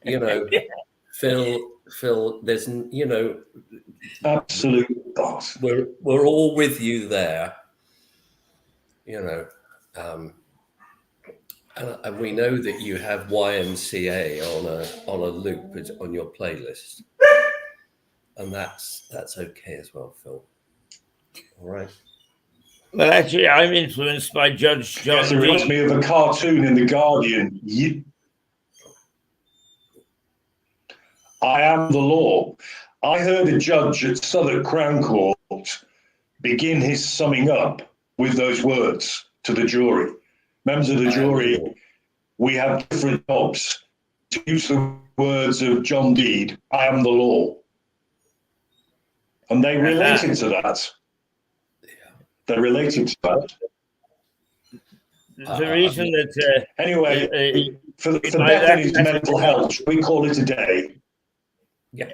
You know, Phil, there's, you know, Absolute boss. we're all with you there. You know, and we know that you have YMCA on a loop on your playlist, and that's okay as well, Phil. All right. Well, actually, I'm influenced by Judge John. Yes, it reminds me of a cartoon in The Guardian. I am the law. I heard a judge at Southwark Crown Court begin his summing up with those words to the jury. Members of the jury, we have different jobs. To use the words of John Deed, I am the law. And they related to that. They related to that. The reason that anyway, for Bethany's mental health, should we call it a day?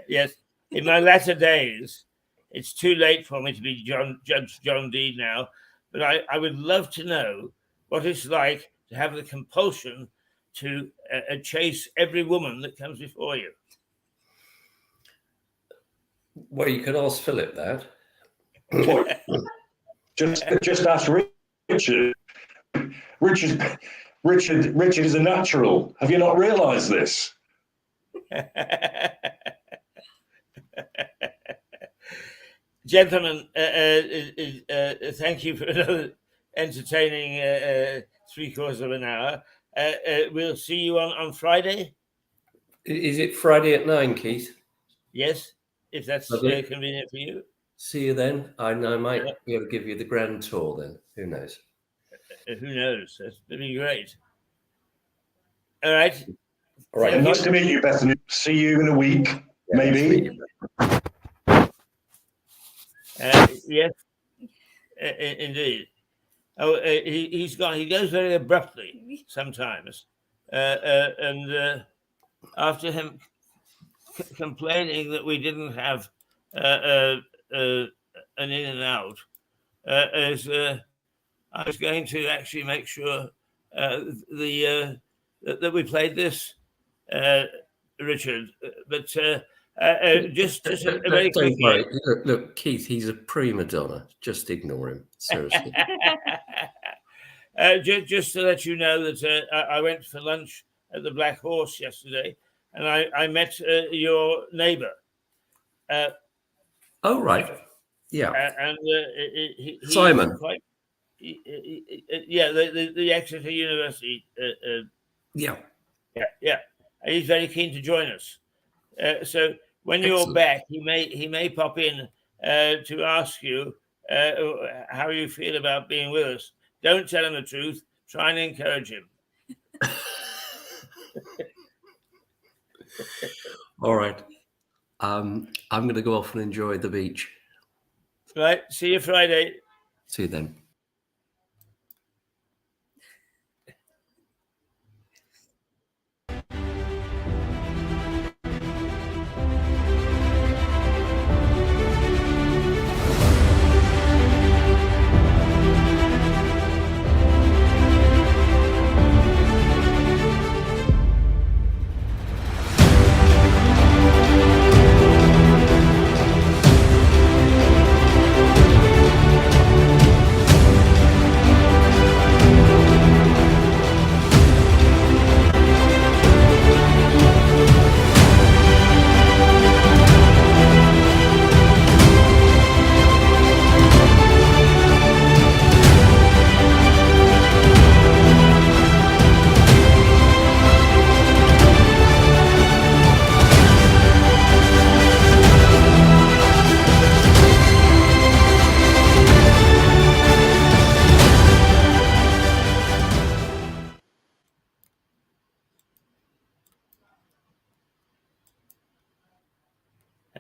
Yes, in my latter days, it's too late for me to be Judge John Deed now, but I would love to know what it's like to have the compulsion to chase every woman that comes before you. Well, you could ask Philip that. Just ask Richard. Richard is a natural. Have you not realised this? Gentlemen, thank you for another entertaining 3/4 of an hour. We'll see you on Friday. Is it Friday at 9, Keith? Yes, if that's convenient for you. See you then. I might be able to give you the grand tour then. Who knows? Who knows? That's pretty great. All right. All right. Nice to meet you, Bethany. See you in a week, maybe. Yes, indeed. Oh, he goes very abruptly sometimes, and after him complaining that we didn't have an in and out, as I was going to actually make sure that we played this, Richard, but just a very quick. Don't worry. Look, Keith, he's a prima donna. Just ignore him. Seriously. Just to let you know that I went for lunch at the Black Horse yesterday, and I met your neighbour. Oh, right. Yeah. And Simon. The Exeter University. Yeah. He's very keen to join us. So when Excellent. You're back, he may pop in to ask you how you feel about being with us. Don't tell him the truth. Try and encourage him. All right. I'm going to go off and enjoy the beach. Right. See you Friday. See you then.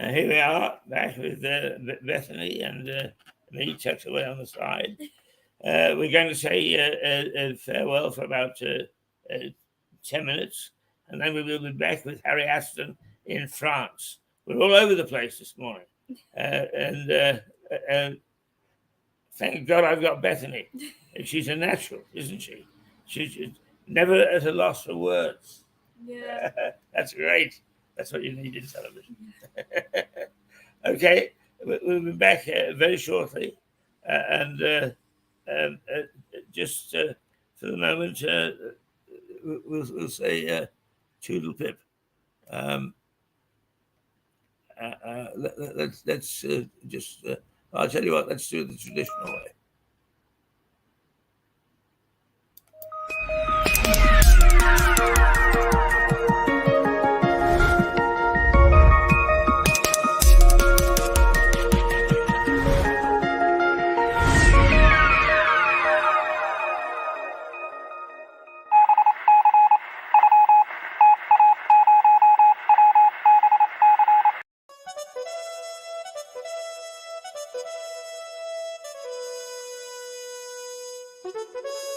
Here we are, back with Bethany and me tucked away on the side. We're going to say farewell for about 10 minutes, and then we will be back with Harry Aston in France. We're all over the place this morning. And thank God I've got Bethany. She's a natural, isn't she? She's never at a loss for words. Yeah. That's great. That's what you need in television. Okay, we'll be back very shortly. And just for the moment, we'll say toodle pip. Let's just, I'll tell you what, let's do it the traditional way. Thank you.